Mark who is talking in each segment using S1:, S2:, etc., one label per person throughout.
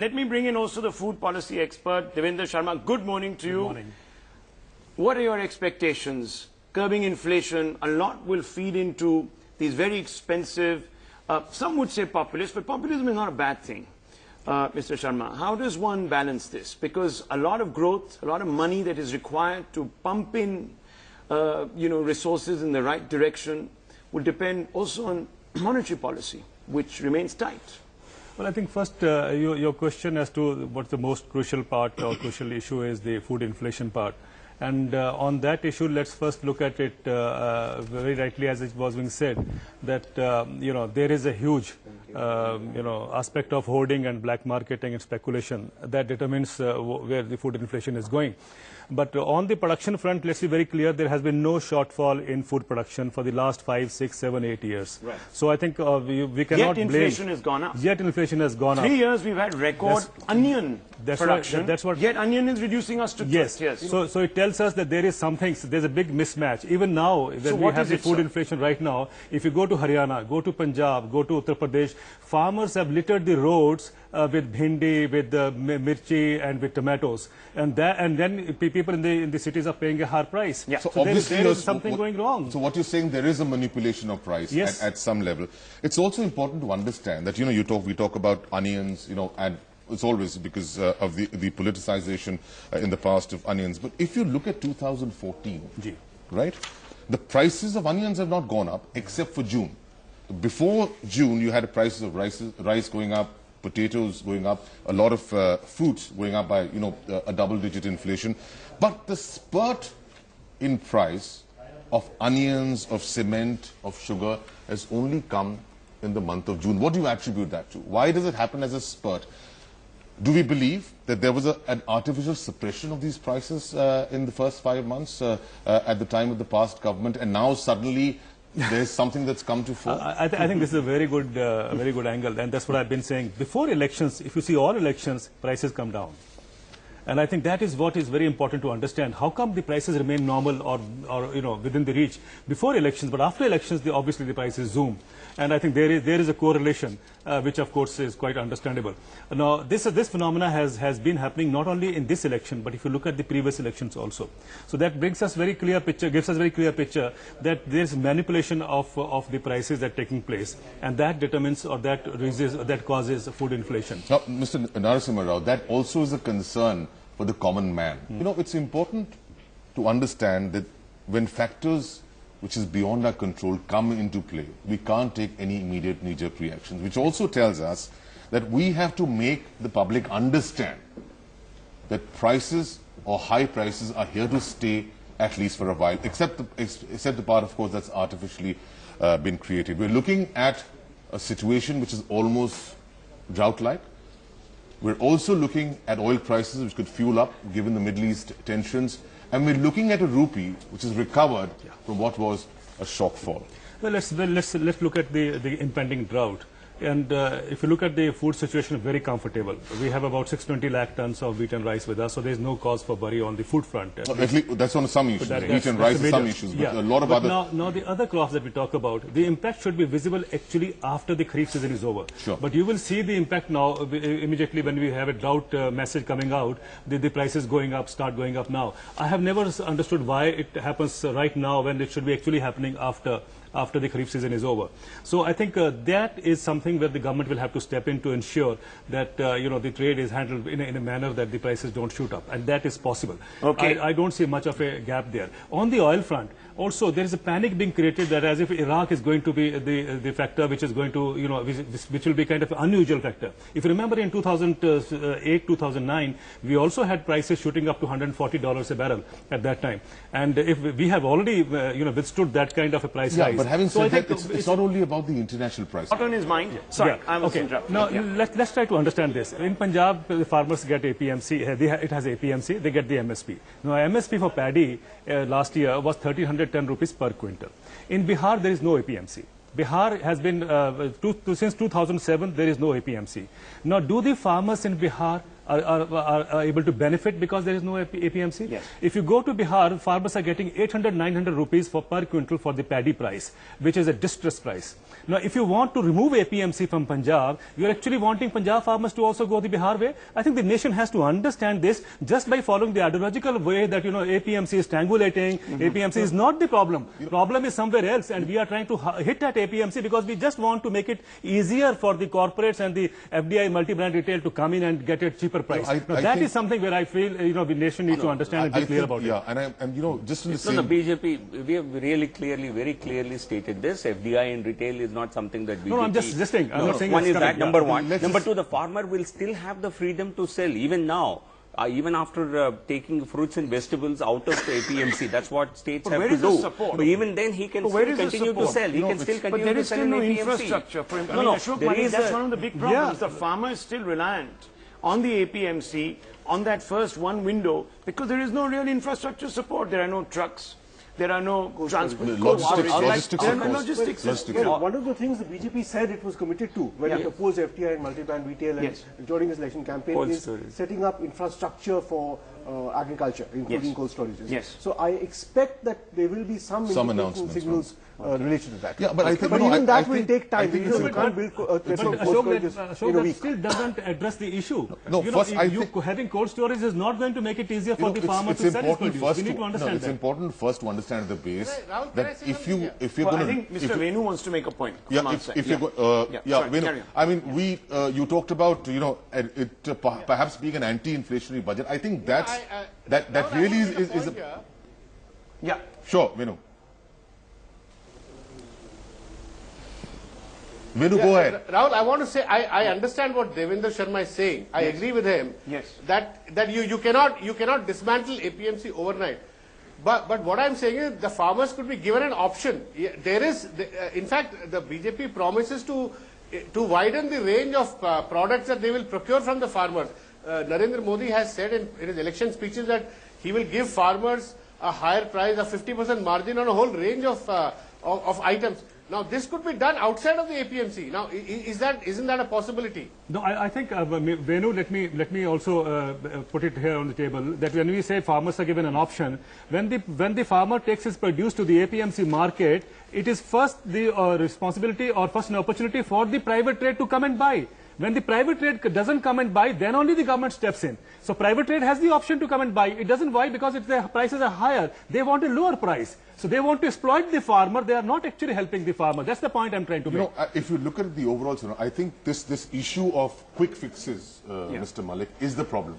S1: Let me bring in also the food policy expert, Devendra Sharma. Good morning to you.
S2: Good morning.
S1: What are your expectations? Curbing inflation, a lot will feed into these very expensive, some would say populist, but populism is not a bad thing. Mr. Sharma, how does one balance this? Because a lot of growth, a lot of money that is required to pump in, resources in the right direction will depend also on monetary policy, which remains tight.
S2: Well, I think first your question as to what the most crucial part or crucial issue is the food inflation part. And on that issue, let's first look at it very rightly, as it was being said, that there is a huge aspect of hoarding and black marketing and speculation that determines where the food inflation is going. But on the production front, let's be very clear, there has been no shortfall in food production for the last 5, 6, 7, 8 years.
S1: Right.
S2: So I think we cannot blame.
S1: Yet inflation has gone up.
S2: Yet inflation has gone up.
S1: 3 years we've had record onion production.
S2: That's what.
S1: Yet onion is reducing us to
S2: yes. So it tells us that there is something. There's a big mismatch. Even now, when we have the food inflation right now, if you go to Haryana, go to Punjab, go to Uttar Pradesh, farmers have littered the roads with bhindi, with mirchi, and with tomatoes, and then people in the cities are paying a higher price.
S3: Yeah. So
S2: obviously there is something going wrong.
S3: So what you're saying, there is a manipulation of price at some level. It's also important to understand that we talk about onions, and it's always because of the politicization in the past of onions. But if you look at 2014, right, the prices of onions have not gone up except for June. Before June, you had prices of rice going up, potatoes going up, a lot of fruits going up by a double-digit inflation. But the spurt in price of onions, of cement, of sugar has only come in the month of June. What do you attribute that to? Why does it happen as a spurt? Do we believe that there was an artificial suppression of these prices in the first 5 months at the time of the past government, and now suddenly there's something that's come to fore?
S2: I think this is a very good angle, and that's what I've been saying. Before elections, if you see all elections, prices come down. And I think that is what is very important to understand. How come the prices remain normal or within the reach before elections, but after elections, obviously the prices zoom. And I think there is a correlation, which of course is quite understandable. Now, this phenomena has been happening not only in this election, but if you look at the previous elections also. So that brings us very clear picture, gives us very clear picture that there is manipulation of the prices that are taking place, and that determines or that causes food inflation.
S3: Now, Mr. Narasimha Rao, that also is a concern for the common man. It's important to understand that when factors which is beyond our control come into play, we can't take any immediate knee-jerk reactions, which also tells us that we have to make the public understand that prices or high prices are here to stay at least for a while, except the part, of course, that's artificially been created. We're looking at a situation which is almost drought-like. We're also looking at oil prices which could fuel up given the Middle East tensions. And we're looking at a rupee which has recovered from what was a shock fall.
S2: Well, let's look at the impending drought. And if you look at the food situation, very comfortable. We have about 620 lakh tons of wheat and rice with us, so there is no cause for worry on the food front.
S3: At least that's on some issues. Wheat and rice are some issues, but a lot of other...
S2: Now the other crops that we talk about, the impact should be visible actually after the Kharif season is over.
S3: Sure.
S2: But you will see the impact now immediately when we have a drought message coming out, the prices start going up now. I have never understood why it happens right now when it should be actually happening after the Kharif season is over. So I think that is something where the government will have to step in to ensure that the trade is handled in a manner that the prices don't shoot up, and that is possible.
S1: Okay.
S2: I don't see much of a gap there. On the oil front, also there is a panic being created that as if Iraq is going to be the factor which is going to which will be kind of an unusual factor. If you remember in 2008, 2009, we also had prices shooting up to $140 a barrel at that time, and if we have already withstood that kind of a price rise.
S3: But having said that, it's not only about the international price.
S1: Not on his mind. Sorry, I was interrupting.
S2: Now, let's try to understand this. In Punjab, the farmers get APMC. It has APMC. They get the MSP. Now, MSP for paddy last year was 1,310 rupees per quintal. In Bihar, there is no APMC. Bihar has been, since 2007, there is no APMC. Now, do the farmers in Bihar are able to benefit because there is no APMC.
S1: Yes.
S2: If you go to Bihar, farmers are getting 800, 900 rupees per quintal for the paddy price, which is a distress price. Now, if you want to remove APMC from Punjab, you are actually wanting Punjab farmers to also go the Bihar way. I think the nation has to understand this just by following the ideological way that, APMC is strangulating, APMC is not the problem. Problem is somewhere else, and we are trying to hit at APMC because we just want to make it easier for the corporates and the FDI multi-brand retail to come in and get a cheaper price. That is something where I feel, the nation needs to understand and be clear about it.
S3: Yeah, and just in the same...
S4: No, the BJP, we have really clearly, very clearly stated this. FDI in retail is not something that BJP...
S2: No, I'm just suggesting. I'm not saying
S4: one is
S2: correct,
S4: that, number one.
S3: Let's
S4: Number two, the farmer will still have the freedom to sell, even now. Even after taking fruits and vegetables out of the APMC, that's what states have to do. But even then, he can still continue to sell. He can still continue to sell in APMC.
S1: But there is still no infrastructure for him. Ashok Mani, that's one of the big problems. The farmer is still reliant on the APMC, on that first one window, because there is no real infrastructure support. There are no trucks. There are no transport. Logistics.
S5: One of the things the BJP said it was committed to when it opposed FDI and multi-brand retail and during its election campaign is setting up infrastructure for agriculture, including cold storages.
S1: Yes.
S5: So I expect that there will be some
S3: announcements,
S5: signals related to that.
S3: Yeah, but I think,
S5: even that will take time.
S3: We
S5: can't build cold storages in a week.
S2: Still doesn't address the issue.
S3: No, first I think
S2: having cold storage is not going to make it easier for the farmer to sell his produce. We need to understand that.
S3: It's important first to understand the base that if you're
S1: well,
S3: going
S1: I think Mr. Venu wants to make a point.
S3: Venu, I mean, you talked about it perhaps being an anti-inflationary budget. I think that really is a...
S1: Yeah.
S3: Sure, Venu. Venu, go ahead.
S6: Rahul, I want to say I understand what Devendra Sharma is saying. I agree with him.
S1: Yes.
S6: That you cannot dismantle APMC overnight. But what I'm saying is the farmers could be given an option. There is, in fact, the BJP promises to widen the range of products that they will procure from the farmers. Narendra Modi has said in his election speeches that he will give farmers a higher price, a 50% margin on a whole range of items. Now, this could be done outside of the APMC. Now, isn't that a possibility?
S2: No, I think, Venu, let me also put it here on the table, that when we say farmers are given an option, when the farmer takes his produce to the APMC market, it is first the responsibility or first an opportunity for the private trade to come and buy. When the private trade doesn't come and buy, then only the government steps in. So private trade has the option to come and buy. It doesn't buy because if the prices are higher, they want a lower price. So they want to exploit the farmer. They are not actually helping the farmer. That's the point I'm trying to make.
S3: If you look at the overall, I think this issue of quick fixes, Mr. Malik, is the problem.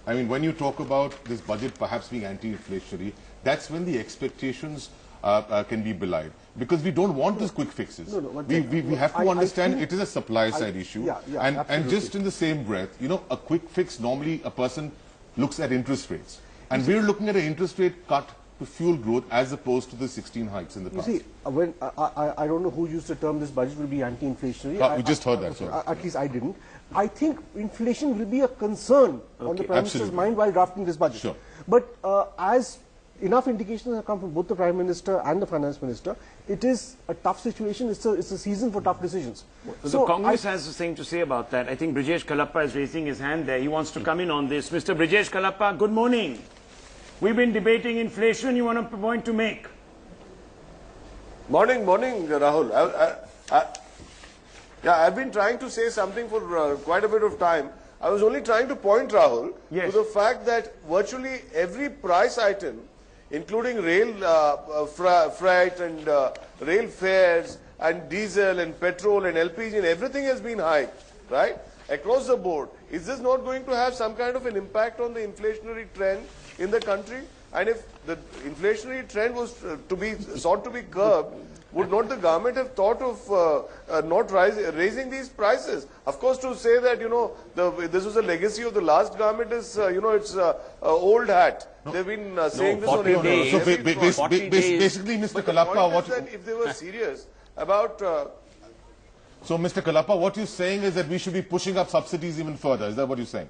S3: I mean, when you talk about this budget perhaps being anti-inflationary, that's when the expectations can be belied. Because we don't want these quick fixes. We have to understand it is a supply side issue. And just in the same breath, a quick fix, normally a person looks at interest rates. And we're looking at an interest rate cut to fuel growth as opposed to the 16 hikes in the past.
S5: You see, when I don't know who used the term this budget will be anti-inflationary.
S3: We just heard that. Sorry.
S5: At least I didn't. I think inflation will be a concern on the Prime Minister's mind while drafting this budget.
S3: Sure.
S5: But as enough indications have come from both the Prime Minister and the Finance Minister, it is a tough situation. It's a season for tough decisions.
S1: So Congress has the same to say about that. I think Brijesh Kalappa is raising his hand there. He wants to come in on this. Mr. Brijesh Kalappa, good morning. We've been debating inflation. You want a point to make?
S7: Morning, Rahul. I've been trying to say something for quite a bit of time. I was only trying to point, Rahul, to the fact that virtually every price item, including rail freight and rail fares and diesel and petrol and LPG and everything has been hiked, right? Across the board. Is this not going to have some kind of an impact on the inflationary trend in the country? And if the inflationary trend was sought to be curbed, would not the government have thought of not raising these prices? Of course, to say that, this was a legacy of the last government is, it's old hat. They've been saying this on every day.
S3: So basically, Mr. Kalappa, what...
S7: that if they were serious about...
S3: So, Mr. Kalappa, what you're saying is that we should be pushing up subsidies even further. Is that what you're saying?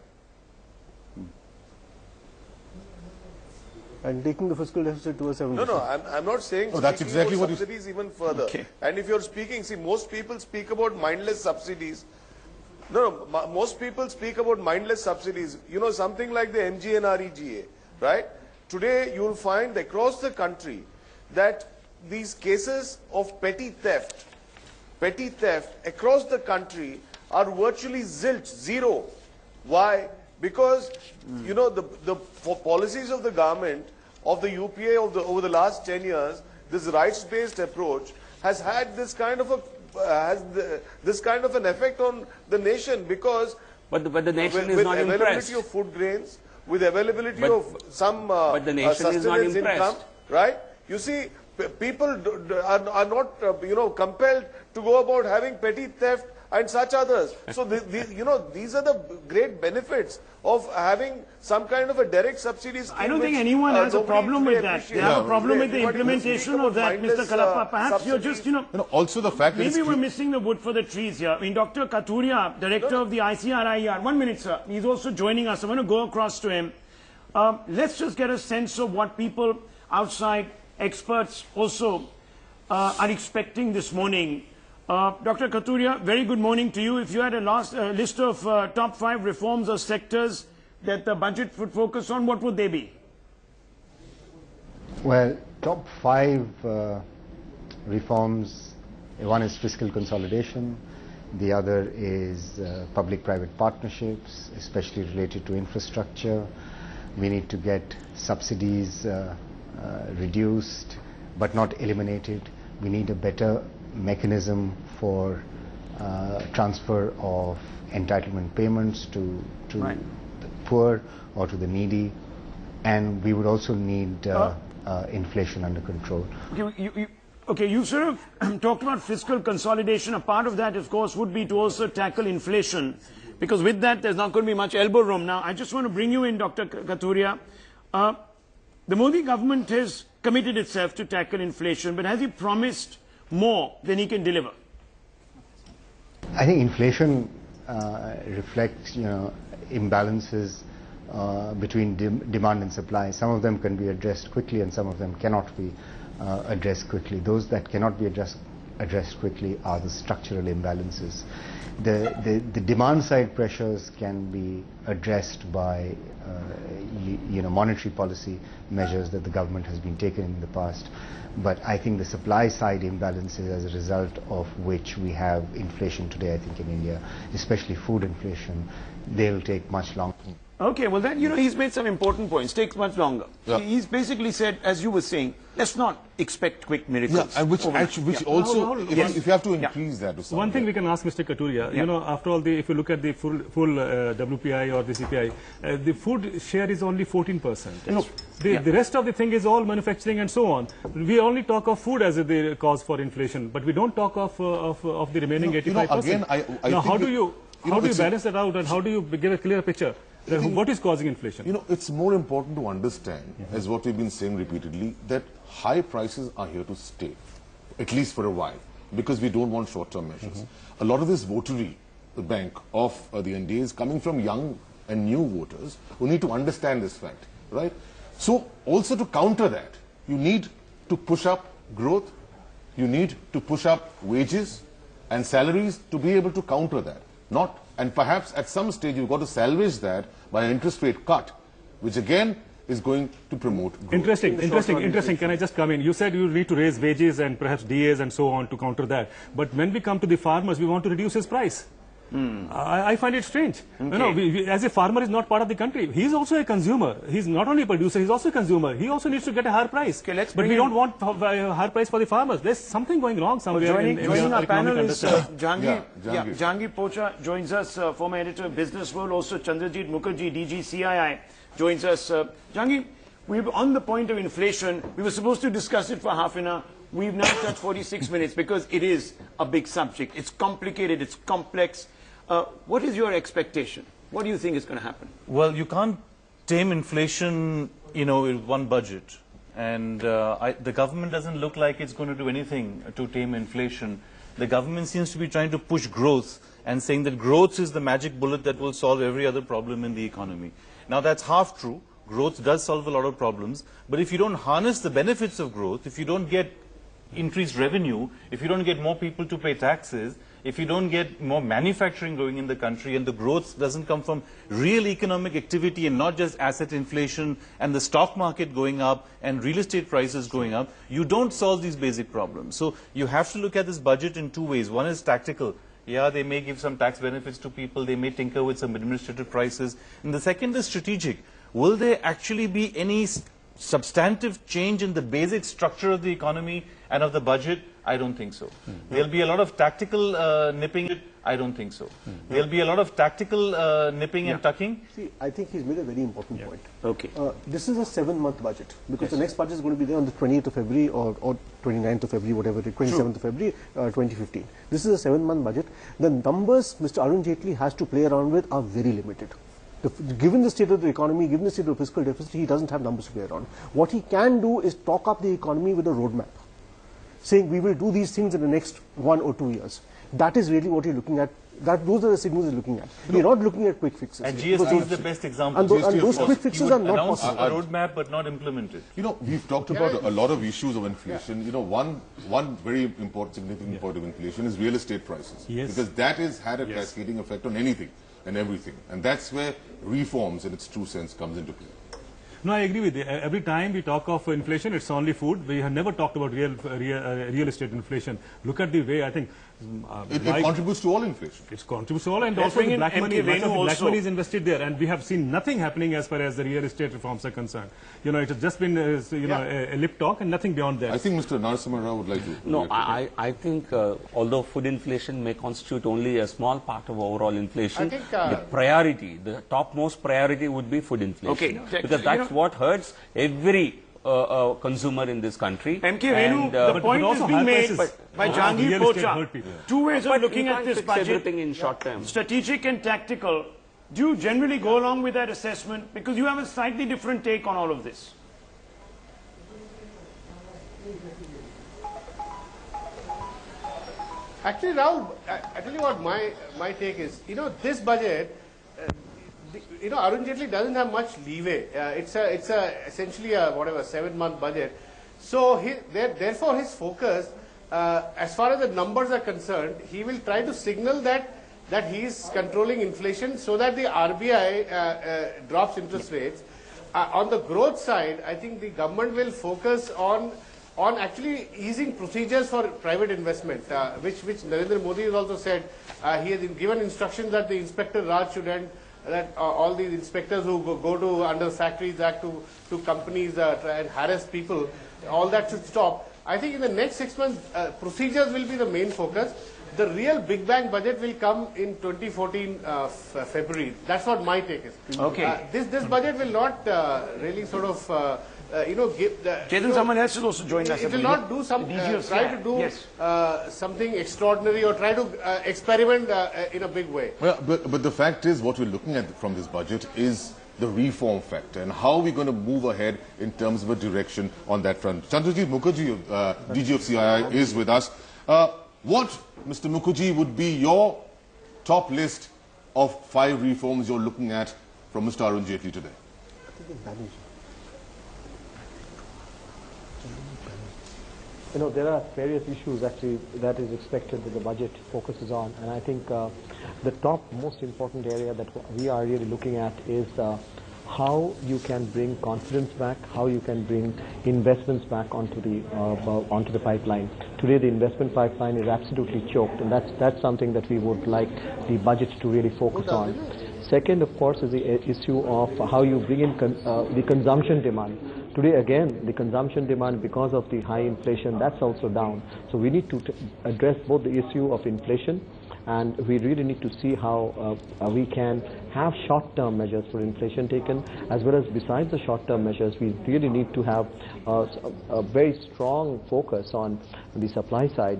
S5: And taking the fiscal deficit to a 7%.
S7: No, I'm not saying
S3: that's exactly what
S7: subsidies even further. And if you're speaking, most people speak about mindless subsidies. most people speak about mindless subsidies. You know, something like the MGNREGA, right? Today, you will find across the country that these cases of petty theft across the country are virtually zilch, zero. Why? Because, you know, the policies of the government, of the UPA over the last 10 years, this rights-based approach has had this kind of an effect on the nation, because
S4: but the nation
S7: is
S4: not
S7: impressed. With availability of food grains, with availability of some sustenance income, right? You see, people are not, you know, compelled to go about having petty theft and such others. So, you know, these are the great benefits of having some kind of a direct subsidy scheme.
S1: I don't think anyone has a problem with that. They have a problem with the implementation of that, Mr. Kalappa. Perhaps you're just, you know,
S3: also the fact
S1: maybe we're missing the wood for the trees here. I mean, Dr. Kathuria, director of the ICRIER, 1 minute, sir. He's also joining us. I'm going to go across to him. Let's just get a sense of what people outside, experts also are expecting this morning. Dr. Kathuria, very good morning to you. If you had a list of top 5 reforms or sectors that the budget would focus on, what would they be?
S8: Well, top 5 reforms, one is fiscal consolidation, the other is public-private partnerships, especially related to infrastructure. We need to get subsidies reduced but not eliminated. We need a better mechanism for transfer of entitlement payments to
S1: right.
S8: the poor or to the needy, and we would also need inflation under control.
S1: Okay, you sort of talked about fiscal consolidation. A part of that, of course, would be to also tackle inflation, because with that, there's not going to be much elbow room. Now, I just want to bring you in, Dr. Kathuria. The Modi government has committed itself to tackle inflation, but has he promised more than he can deliver?
S8: I think inflation reflects, you know, imbalances between demand and supply. Some of them can be addressed quickly and some of them cannot be addressed quickly. Those that cannot be addressed quickly are the structural imbalances. The demand side pressures can be addressed by you know, monetary policy measures that the government has been taken in the past. But I think the supply side imbalances, as a result of which we have inflation today, I think, in India, especially food inflation, they'll take much longer.
S1: Okay, well then, you know, he's made some important points. Takes much longer. Yeah. He's basically said, as you were saying, let's not expect quick miracles.
S3: Yeah, and which also, if you have to increase that to some
S2: one thing we can ask Mr. Kathuria, you know, after all, if you look at the full WPI or the CPI, the food share is only 14%. The rest of the thing is all manufacturing and so on. We only talk of food as the cause for inflation, but we don't talk of the remaining 85%.
S3: You know, again,
S2: now, how do you balance that out, and how do you give a clear picture? What is causing inflation?
S3: You know, it's more important to understand, as what we've been saying repeatedly, that high prices are here to stay, at least for a while, because we don't want short-term measures. A lot of this votary bank of the NDA is coming from young and new voters who need to understand this fact, right? So, also to counter that, you need to push up growth, you need to push up wages and salaries to be able to counter that. And perhaps at some stage you've got to salvage that by an interest rate cut, which again is going to promote growth.
S2: Interesting. Can I just come in? You said you need to raise wages and perhaps DAs and so on to counter that. But when we come to the farmers, we want to reduce his price. I find it strange. Okay. You know, as a farmer is not part of the country. He's also a consumer. He's not only a producer, he's also a consumer. He also needs to get a higher price. Okay, but we don't want a higher price for the farmers. There's something going wrong somewhere.
S1: Joining our panel is Jahangir Pocha joins us, former editor of Business World. Also Chandrajit Mukherjee, DG CII, joins us. Jahangir, we were on the point of inflation. We were supposed to discuss it for half an hour. We've now touched 46 minutes because it is a big subject. It's complicated, it's complex. What is your expectation? What do you think is going to happen?
S9: Well, you can't tame inflation, you know, with one budget. And the government doesn't look like it's going to do anything to tame inflation. The government seems to be trying to push growth and saying that growth is the magic bullet that will solve every other problem in the economy. Now, that's half true. Growth does solve a lot of problems. But if you don't harness the benefits of growth, if you don't get increased revenue, if you don't get more people to pay taxes, if you don't get more manufacturing going in the country and the growth doesn't come from real economic activity and not just asset inflation and the stock market going up and real estate prices going up, you don't solve these basic problems. So you have to look at this budget in two ways. One is tactical. Yeah, they may give some tax benefits to people, they may tinker with some administrative prices. And the second is strategic. Will there actually be any substantive change in the basic structure of the economy and of the budget? I don't think so. There'll be a lot of tactical nipping. I don't think so. There'll be a lot of tactical nipping and tucking.
S5: See, I think he's made a very important point.
S1: Okay.
S5: This is a 7-month budget because the next budget is going to be there on the 28th of February or 29th of February, whatever it is, 27th of February, 2015. This is a 7-month budget. The numbers Mr. Arun Jaitley has to play around with are very limited. Given the state of the economy, given the state of fiscal deficit, he doesn't have numbers to play around. What he can do is talk up the economy with a roadmap, saying we will do these things in the next 1 or 2 years. That is really what you're looking at. Those are the signals you're looking at. You're not looking at quick fixes.
S9: And GST is the best example.
S5: And those quick fixes are not possible.
S9: A roadmap but not implemented.
S3: You know, we've talked about a lot of issues of inflation. You know, one very important, significant point of inflation is real estate prices.
S2: Yes.
S3: Because that has had a cascading effect on anything and everything. And that's where reforms in its true sense comes into play.
S2: No, I agree with you. Every time we talk of inflation, it's only food. We have never talked about real estate inflation. Look at the way, I think...
S3: it contributes to all inflation.
S2: It contributes to all, and also the black money, black money is invested there, and we have seen nothing happening as far as the real estate reforms are concerned. You know, it has just been, a lip talk and nothing beyond that.
S3: I think Mr. Narasimha Rao would like to...
S4: No, I think although food inflation may constitute only a small part of overall inflation, I think, the priority, the topmost priority would be food inflation. Okay. Because that's what hurts every consumer in this country.
S1: MK Venu, the point is being made by Jahangir Pocha. Two ways of looking at this budget,
S4: everything in short term.
S1: Strategic and tactical. Do you generally go along with that assessment? Because you have a slightly different take on all of this.
S6: Actually, Rahul, I tell you what my take is. You know, this budget, you know, Arun Jaitley doesn't have much leeway. It's essentially a 7-month budget. So therefore his focus, as far as the numbers are concerned, he will try to signal that he is controlling inflation so that the RBI drops interest rates. On the growth side, I think the government will focus on actually easing procedures for private investment, which Narendra Modi has also said. He has given instructions that the Inspector Raj should end, that all these inspectors who go to under Factories Act to companies try and harass people, all that should stop. I think in the next 6 months, procedures will be the main focus. The real big bang budget will come in 2014 February. That's what my take is.
S1: Okay.
S6: This budget will not really sort of give the...
S1: Chetan, someone else will also join us.
S6: It will not do some, try to do something extraordinary or try to experiment in a big way.
S3: Well, but the fact is, what we're looking at from this budget is the reform factor and how we're going to move ahead in terms of a direction on that front. Chandrajit Mukherjee, DG of CII, is with us. What, Mr. Mukherjee, would be your top list of 5 reforms you're looking at from Mr. Arun Jaitley today?
S10: You know, there are various issues actually that is expected that the budget focuses on, and I think the top most important area that we are really looking at is how you can bring confidence back, how you can bring investments back onto the pipeline. Today the investment pipeline is absolutely choked, and that's something that we would like the budget to really focus on. Second, of course, is the issue of how you bring in the consumption demand. Today, again, the consumption demand, because of the high inflation, that's also down. So we need to address both the issue of inflation, and we really need to see how we can have short-term measures for inflation taken, as well as besides the short-term measures, we really need to have a very strong focus on the supply side,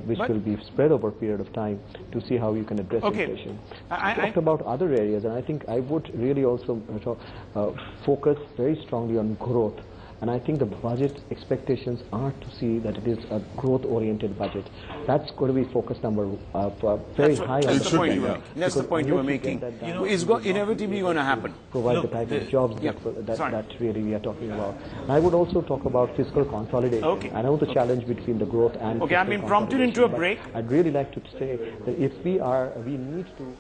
S10: which will be spread over a period of time to see how you can address inflation. I talked about other areas, and I think I would really also focus very strongly on growth. And I think the budget expectations are to see that it is a growth-oriented budget. That's going to be focus number very high.
S1: That's the point you were making. It's inevitably going to happen.
S10: Provide the type of jobs that really we are talking about. I would also talk about fiscal consolidation.
S1: Okay.
S10: I know the challenge between the growth and
S1: okay, I've been prompted into a break.
S10: I'd really like to say that if we need to.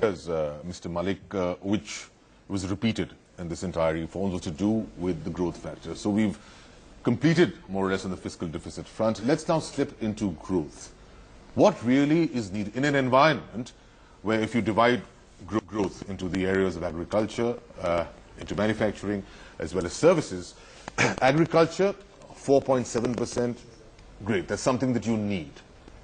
S3: As Mr. Malik, which was repeated in this entire reform, was to do with the growth factor. So we've completed more or less on the fiscal deficit front. Let's now slip into growth. What really is needed in an environment where if you divide growth into the areas of agriculture, into manufacturing, as well as services, agriculture, 4.7%, great. That's something that you need.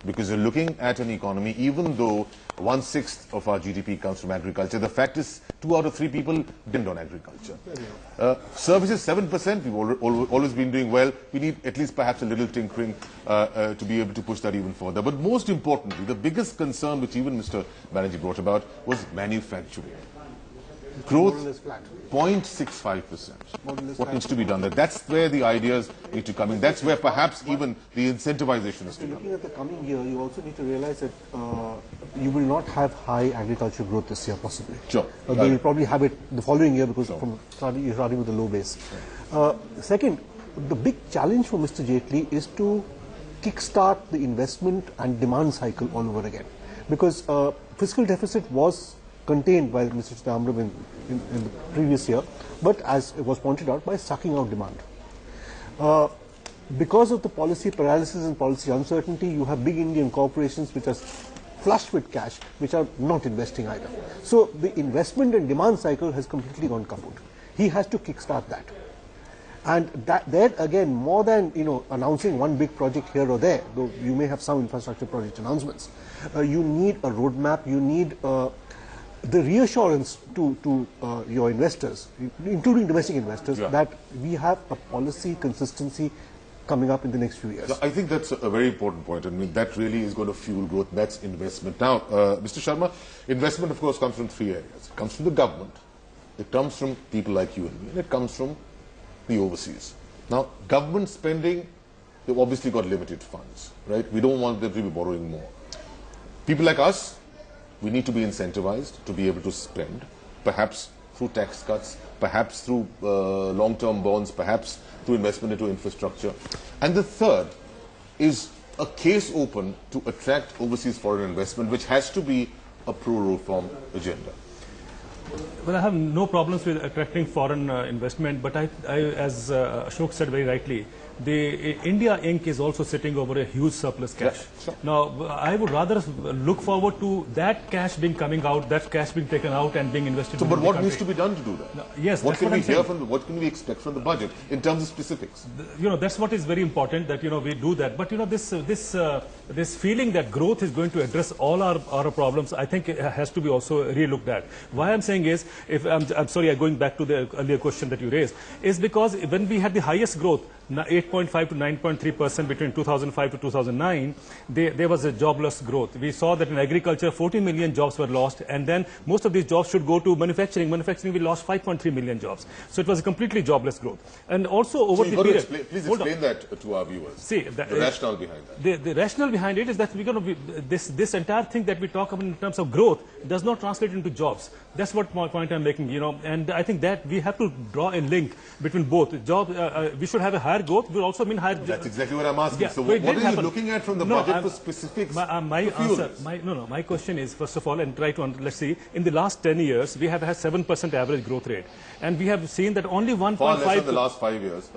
S3: Because you're looking at an economy, even though 1/6 of our GDP comes from agriculture, the fact is 2 out of 3 people depend on agriculture. Services, 7%, we've always been doing well. We need at least perhaps a little tinkering to be able to push that even further. But most importantly, the biggest concern which even Mr. Banerjee brought about was manufacturing. Growth, 0.65%. What needs to be done there? That's where the ideas need to come in. That's where perhaps even the incentivization is to come.
S5: Looking at the coming year, you also need to realize that you will not have high agriculture growth this year, possibly.
S3: Sure.
S5: You will probably have it the following year because you're starting with a low base. Second, the big challenge for Mr. Jaitley is to kickstart the investment and demand cycle all over again. Because fiscal deficit was contained by Mr. Chidambaram in the previous year, but as it was pointed out, by sucking out demand. Because of the policy paralysis and policy uncertainty, you have big Indian corporations which are flushed with cash, which are not investing either. So the investment and demand cycle has completely gone kaput. He has to kickstart that. And there again, more than announcing one big project here or there, though you may have some infrastructure project announcements, you need a roadmap, you need the reassurance to your investors, including domestic investors, that we have a policy consistency coming up in the next few years.
S3: I think that's a very important point. I mean, that really is going to fuel growth. That's investment. Now, Mr. Sharma, investment, of course, comes from 3 areas. It comes from the government, it comes from people like you and me, and it comes from the overseas. Now, government spending, they've obviously got limited funds, right? We don't want them to be borrowing more. People like us, we need to be incentivized to be able to spend, perhaps through tax cuts, perhaps through long-term bonds, perhaps through investment into infrastructure. And the third is a case open to attract overseas foreign investment, which has to be a pro-reform agenda.
S2: Well, I have no problems with attracting foreign investment, but as Ashok said very rightly, the India Inc. is also sitting over a huge surplus cash. Sure. Now, I would rather look forward to that cash being coming out, that cash being taken out and being invested.
S3: So, but what needs to be done to do that?
S2: No, yes,
S3: what can we hear from what can we expect from the budget in terms of specifics?
S2: That's what is very important, that we do that. But this feeling that growth is going to address all our problems, I think it has to be also re-looked at. Why I'm saying is, if I'm sorry, going back to the earlier question that you raised, is because when we had the highest growth, 8.5 to 9.3% between 2005 to 2009, there was a jobless growth. We saw that in agriculture, 14 million jobs were lost, and then most of these jobs should go to manufacturing. Manufacturing, we lost 5.3 million jobs. So it was a completely jobless growth. And also over the period...
S3: Please explain that to our viewers.
S2: See,
S3: the rationale behind that.
S2: The rationale behind it is that we're going to be, this entire thing that we talk about in terms of growth does not translate into jobs. That's what my point I'm making, and I think that we have to draw a link between both. We should have a higher growth, will also mean higher...
S3: That's exactly what I'm asking. Yeah, so what are you looking at from the budget for specifics?
S2: My question is, first of all, and try to, let's see, in the last 10 years, we have had 7% average growth rate. And we have seen that only 1.5...
S3: Far less in the last 5 years.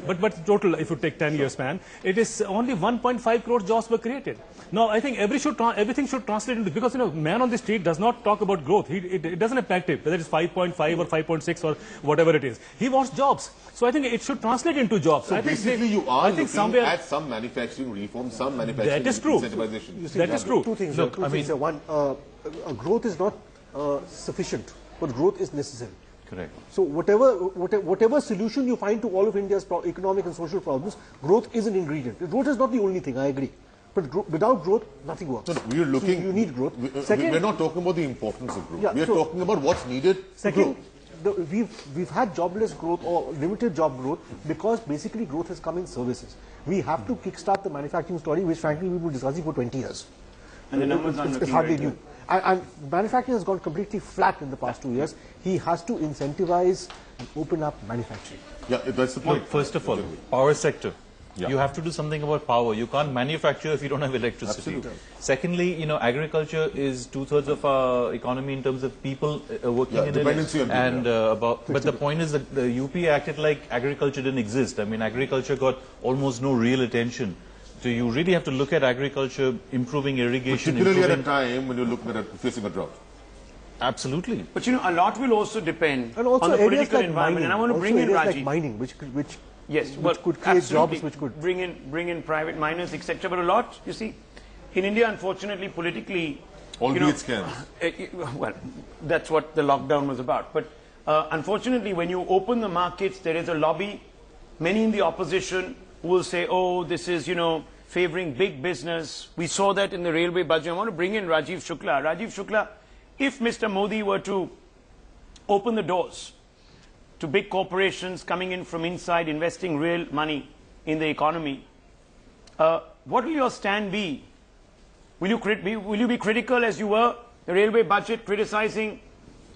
S2: But total, if you take 10 years span, it is only 1.5 crore jobs were created. Now, I think everything should translate into, because, man on the street does not talk about growth. It doesn't impact it, whether it's 5.5 or 5.6 or whatever it is. He wants jobs. So I think it should translate into jobs.
S3: So basically you are looking at some manufacturing reform, some manufacturing incentivization.
S2: That is true.
S5: Two things. One, growth is not sufficient, but growth is necessary.
S9: Correct.
S5: So whatever solution you find to all of India's economic and social problems, growth is an ingredient. Growth is not the only thing, I agree. But without growth, nothing works.
S3: So we are looking.
S5: So you need growth.
S3: We're not talking about the importance of growth. We are talking about what's needed.
S5: Second, we've had jobless growth or limited job growth because basically growth has come in services. We have to kickstart the manufacturing story, which frankly we've been discussing for 20 years.
S1: And the numbers are
S5: it's hardly new. And manufacturing has gone completely flat in the past 2 years. He has to incentivize and open up manufacturing.
S3: Yeah, that's the point.
S9: Look, first of all, power sector. Yeah. You have to do something about power. You can't manufacture if you don't have electricity.
S3: Absolutely.
S9: Secondly, you know, agriculture is 2/3 of our economy in terms of people working in it. And but the point is that the UP acted like agriculture didn't exist. I mean, agriculture got almost no real attention. So you really have to look at agriculture, improving irrigation.
S3: Particularly at a time when you're looking at facing a drought.
S9: Absolutely.
S1: But you know, a lot will also depend
S5: and also
S1: on the political
S5: like
S1: environment.
S5: Mining,
S1: and I want to bring in Rajiv.
S5: Like mining, which
S1: yes,
S5: could create jobs, which could
S1: bring in private miners, etc. But a lot, you see, in India, unfortunately, politically,
S3: albeit scams.
S1: Well, that's what the lockdown was about. But unfortunately, when you open the markets, there is a lobby. Many in the opposition will say, "Oh, this is favoring big business." We saw that in the railway budget. I want to bring in Rajiv Shukla. Rajiv Shukla, if Mr. Modi were to open the doors to big corporations coming in from inside, investing real money in the economy, what will your stand be? Will you be critical as you were, the railway budget, criticizing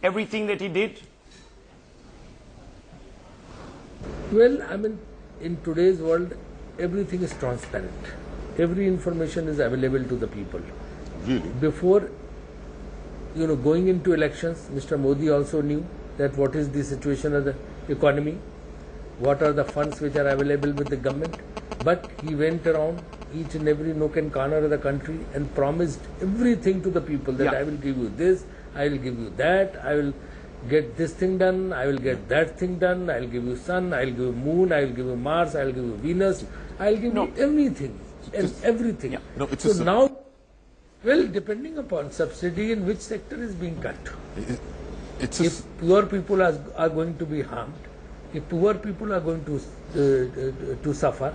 S1: everything that he did?
S11: Well, I mean, in today's world, everything is transparent. Every information is available to the people.
S3: Really?
S11: Before, going into elections, Mr. Modi also knew that what is the situation of the economy, what are the funds which are available with the government, but he went around each and every nook and corner of the country and promised everything to the people that I will give you this, I will give you that, I will get this thing done, I will get that thing done, I will give you sun, I will give you moon, I will give you Mars, I will give you Venus, I will give you everything and everything.
S3: No, it's
S11: so now, well, depending upon subsidy in which sector is being cut. If poor people are going to be harmed, if poor people are going to suffer,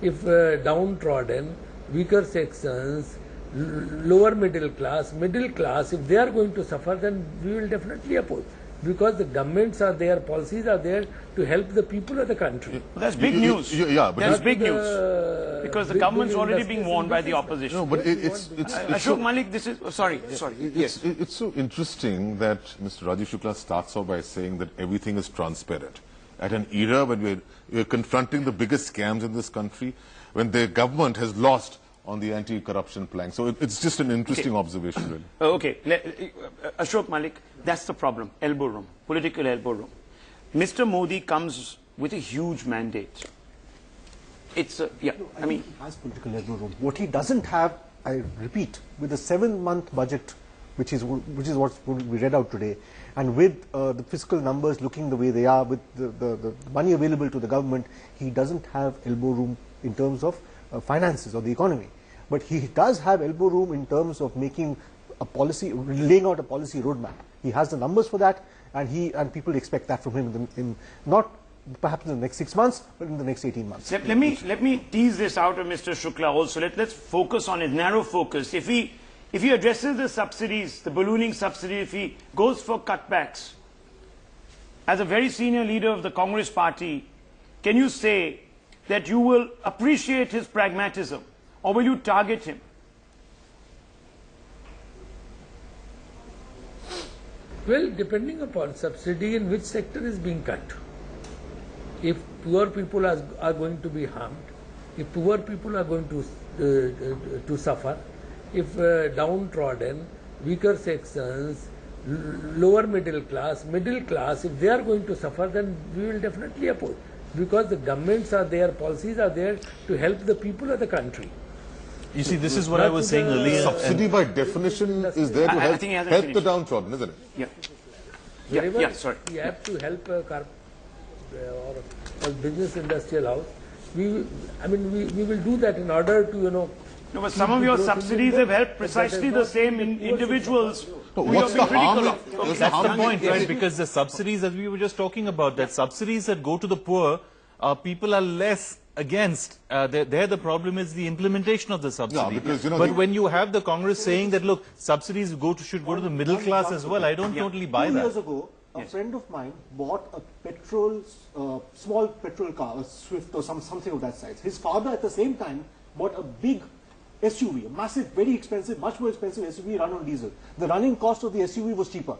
S11: if downtrodden, weaker sections, lower middle class, if they are going to suffer, then we will definitely oppose. Because the governments are there, policies are there to help the people of the country.
S1: That's big news.
S3: Yeah, but
S1: that's big news. Because the government's already being warned by the opposition.
S3: No, but it's
S1: Ashok Malik, this is sorry. Yes.
S3: It's so interesting that Mr. Rajiv Shukla starts off by saying that everything is transparent. At an era when we're confronting the biggest scams in this country, when the government has lost on the anti-corruption plank. So it's just an interesting observation, really.
S1: Okay. Ashok Malik, that's the problem. Elbow room, political elbow room. Mr. Modi comes with a huge mandate. It's I mean,
S5: he has political elbow room. What he doesn't have, I repeat, with the 7-month budget, which is what's going to be read out today, and with the fiscal numbers looking the way they are, with the money available to the government, he doesn't have elbow room in terms of finances or the economy. But he does have elbow room in terms of making a policy, laying out a policy roadmap. He has the numbers for that, and people expect that from him in not perhaps in the next 6 months, but in the next 18 months.
S1: Let me tease this out of Mr. Shukla also. Let's focus on his narrow focus. If he addresses the subsidies, the ballooning subsidy, if he goes for cutbacks, as a very senior leader of the Congress party, can you say that you will appreciate his pragmatism, or will you target him?
S11: Well, depending upon subsidy in which sector is being cut. If poor people are going to be harmed, if poor people are going to suffer, if downtrodden, weaker sections, lower middle class, if they are going to suffer, then we will definitely oppose. Because the governments are there, policies are there to help the people of the country.
S9: You see, this is what I was saying earlier.
S3: Subsidy by definition is there to help the downtrodden, isn't it?
S1: Yeah, sorry.
S11: We have to help or business industrial house. We will do that in order to,
S1: No, but some of your subsidies have helped precisely the same individuals.
S3: What's the harm?
S9: That's the point, right? Because the subsidies, as we were just talking about, that subsidies that go to the poor, people are less against. There the problem is the implementation of the subsidy.
S3: Yeah, because,
S9: but when you have the Congress saying that, look, subsidies should go to the middle class as well, I don't totally buy that.
S5: 2 years ago, A friend of mine bought a small petrol car, a Swift or something of that size. His father at the same time bought a big SUV, a massive, very expensive, much more expensive SUV run on diesel. The running cost of the SUV was cheaper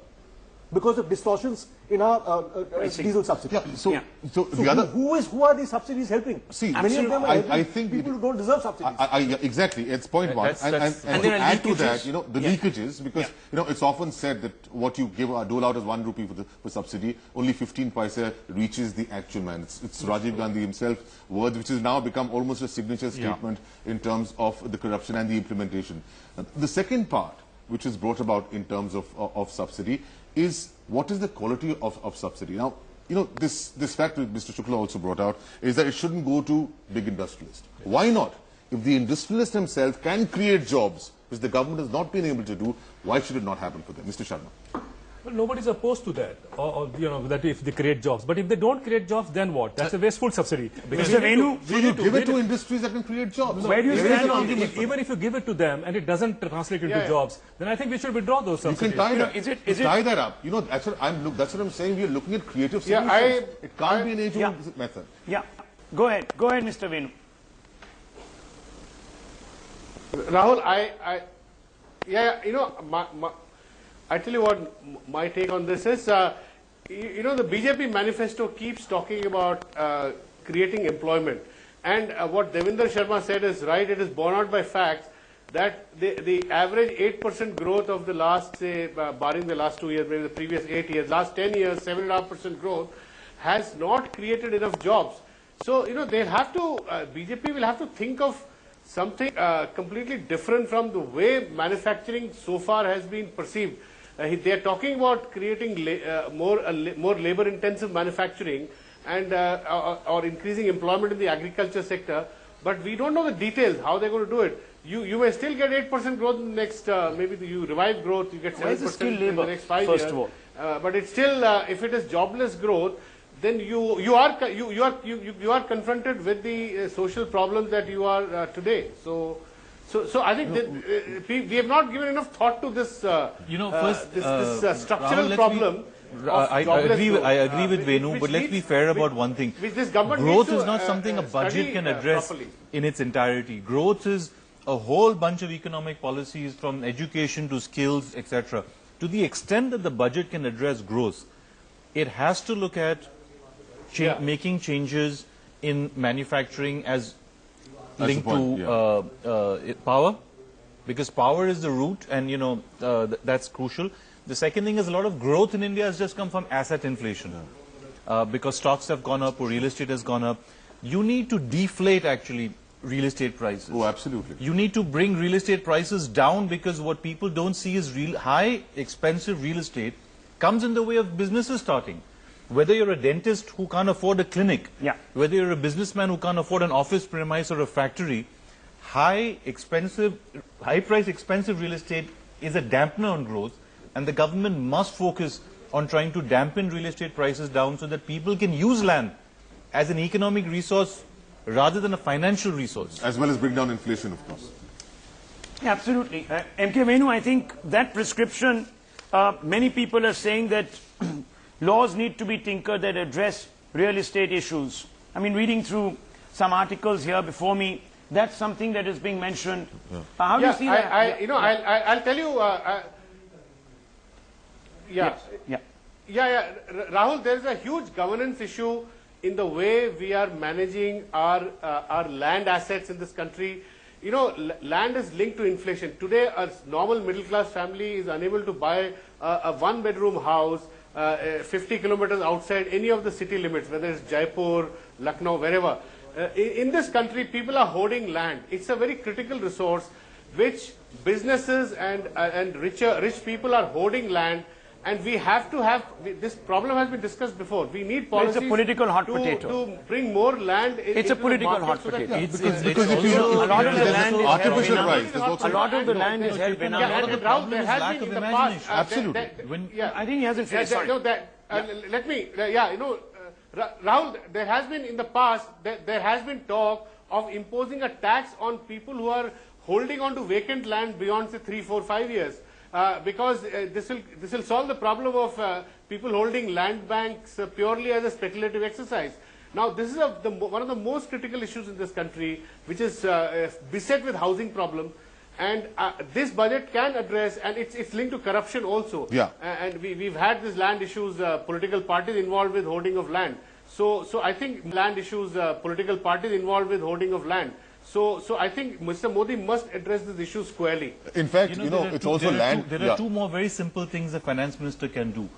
S5: because of distortions in our diesel subsidy.
S3: Yeah, so the other...
S5: Who are these subsidies helping?
S3: See,
S5: many of them are helping
S3: I think
S5: people who don't deserve subsidies.
S3: Exactly, it's point one. And to add to that, you know, the leakages, because, you know, it's often said that what you give or dole out as 1 rupee for subsidy, only 15 paisa reaches the actual man. It's Rajiv Gandhi himself, words which has now become almost a signature statement in terms of the corruption and the implementation. The second part, which is brought about in terms of subsidy, is what is the quality of subsidy. Now, you know, this fact that Mr. Shukla also brought out is that it shouldn't go to big industrialists. Why not? If the industrialist himself can create jobs, which the government has not been able to do, why should it not happen for them? Mr. Sharma.
S2: Well, nobody's opposed to that, or you know, that if they create jobs. But if they don't create jobs, then what? That's a wasteful subsidy.
S3: Mr. Venu, you give it to industries that can create jobs.
S2: Where do you stand on even if you give it to them and it doesn't translate into jobs, then I think we should withdraw those subsidies.
S3: You can tie that up. You know, that's what I'm saying. We are looking at creative solutions. It can't be an age-old method.
S1: Yeah. Go ahead, Mr. Venu.
S6: Rahul, you know, I tell you what my take on this is, you know, the BJP manifesto keeps talking about creating employment. And what Devinder Sharma said is right. It is borne out by facts that the average 8% growth of the last, say, barring the last 2 years, maybe the previous 8 years, last 10 years, 7.5% growth has not created enough jobs. So, you know, they'll have to, BJP will have to think of something completely different from the way manufacturing so far has been perceived. They are talking about creating more labor-intensive manufacturing and or increasing employment in the agriculture sector, but we don't know the details, how they're going to do it. You may still get 8% growth in the next, maybe you revive growth, you get 7% in the next 5 years. But it's still, if it is jobless growth, then you are confronted with the social problems that you are today. So I think that, we have not given enough thought to this, this structural
S9: Rahul,
S6: problem.
S9: I agree with Venu, but let's be fair about one thing. Growth is not something a budget can address in its entirety. Growth is a whole bunch of economic policies, from education to skills, etc. To the extent that the budget can address growth, it has to look at making changes in manufacturing as linked to power, because power is the root, and you know that's crucial. The second thing is, a lot of growth in India has just come from asset inflation, because stocks have gone up or real estate has gone up. You need to deflate actually real estate prices.
S3: Oh, absolutely.
S9: You need to bring real estate prices down, because what people don't see is high expensive real estate comes in the way of businesses starting. Whether you're a dentist who can't afford a clinic, whether you're a businessman who can't afford an office premise or a factory, high price expensive real estate is a dampener on growth, and the government must focus on trying to dampen real estate prices down so that people can use land as an economic resource rather than a financial resource.
S3: As well as bring down inflation, of course.
S1: Yeah, absolutely. MK Venu, I think that prescription, many people are saying that laws need to be tinkered that address real estate issues. I mean, reading through some articles here before me, that's something that is being mentioned. How do you see that?
S6: I'll tell you. Rahul, there is a huge governance issue in the way we are managing our land assets in this country. You know, land is linked to inflation. Today, a normal middle-class family is unable to buy a one-bedroom house 50 kilometers outside any of the city limits, whether it's Jaipur, Lucknow, wherever. In this country, people are hoarding land. It's a very critical resource, which businesses and rich people are hoarding land. And we have to have, this problem has been discussed before. We need policies
S1: it's a political hot potato.
S6: To bring more land
S1: it's a political hot potato.
S3: Because if you know, a lot of the land is artificial rights.
S1: A lot of the land is held in
S6: Rahul, there has been in the past.
S3: Absolutely.
S1: I think he hasn't finished.
S6: Let me, Rahul, there has been in the past, there has been talk of imposing a tax on people who are holding on to vacant land beyond, say, 3, 4, 5 years. Because this will solve the problem of people holding land banks purely as a speculative exercise. Now, this is one of the most critical issues in this country, which is beset with housing problem. And this budget can address, and it's linked to corruption also.
S3: Yeah.
S6: And we've had these land issues, political parties involved with hoarding of land. So I think land issues, political parties involved with hoarding of land. So I think Mr. Modi must address this issue squarely.
S3: In fact, it's also land.
S9: There are two more very simple things the finance minister can do.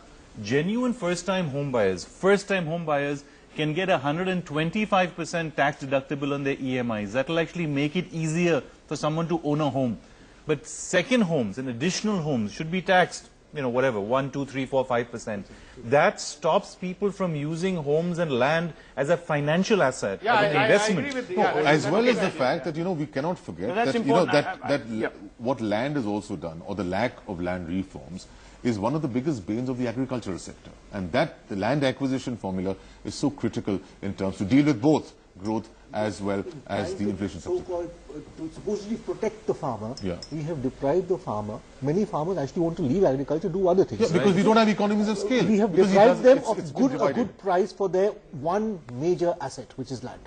S9: Genuine first-time home buyers can get 125% tax deductible on their EMIs. That will actually make it easier for someone to own a home. But second homes and additional homes should be taxed, whatever, 1, 2, 3, 4, 5%. That stops people from using homes and land as a financial asset, as an investment.
S6: I agree with
S3: as well as the fact that, we cannot forget that, what land has also done, or the lack of land reforms, is one of the biggest banes of the agricultural sector. And that the land acquisition formula is so critical in terms to deal with both growth as well as the inflation
S5: so-called to supposedly protect the farmer, we have deprived the farmer. Many farmers actually want to leave agriculture, do other things.
S3: Because we don't have economies of scale.
S5: We have deprived them of a good price for their one major asset, which is land.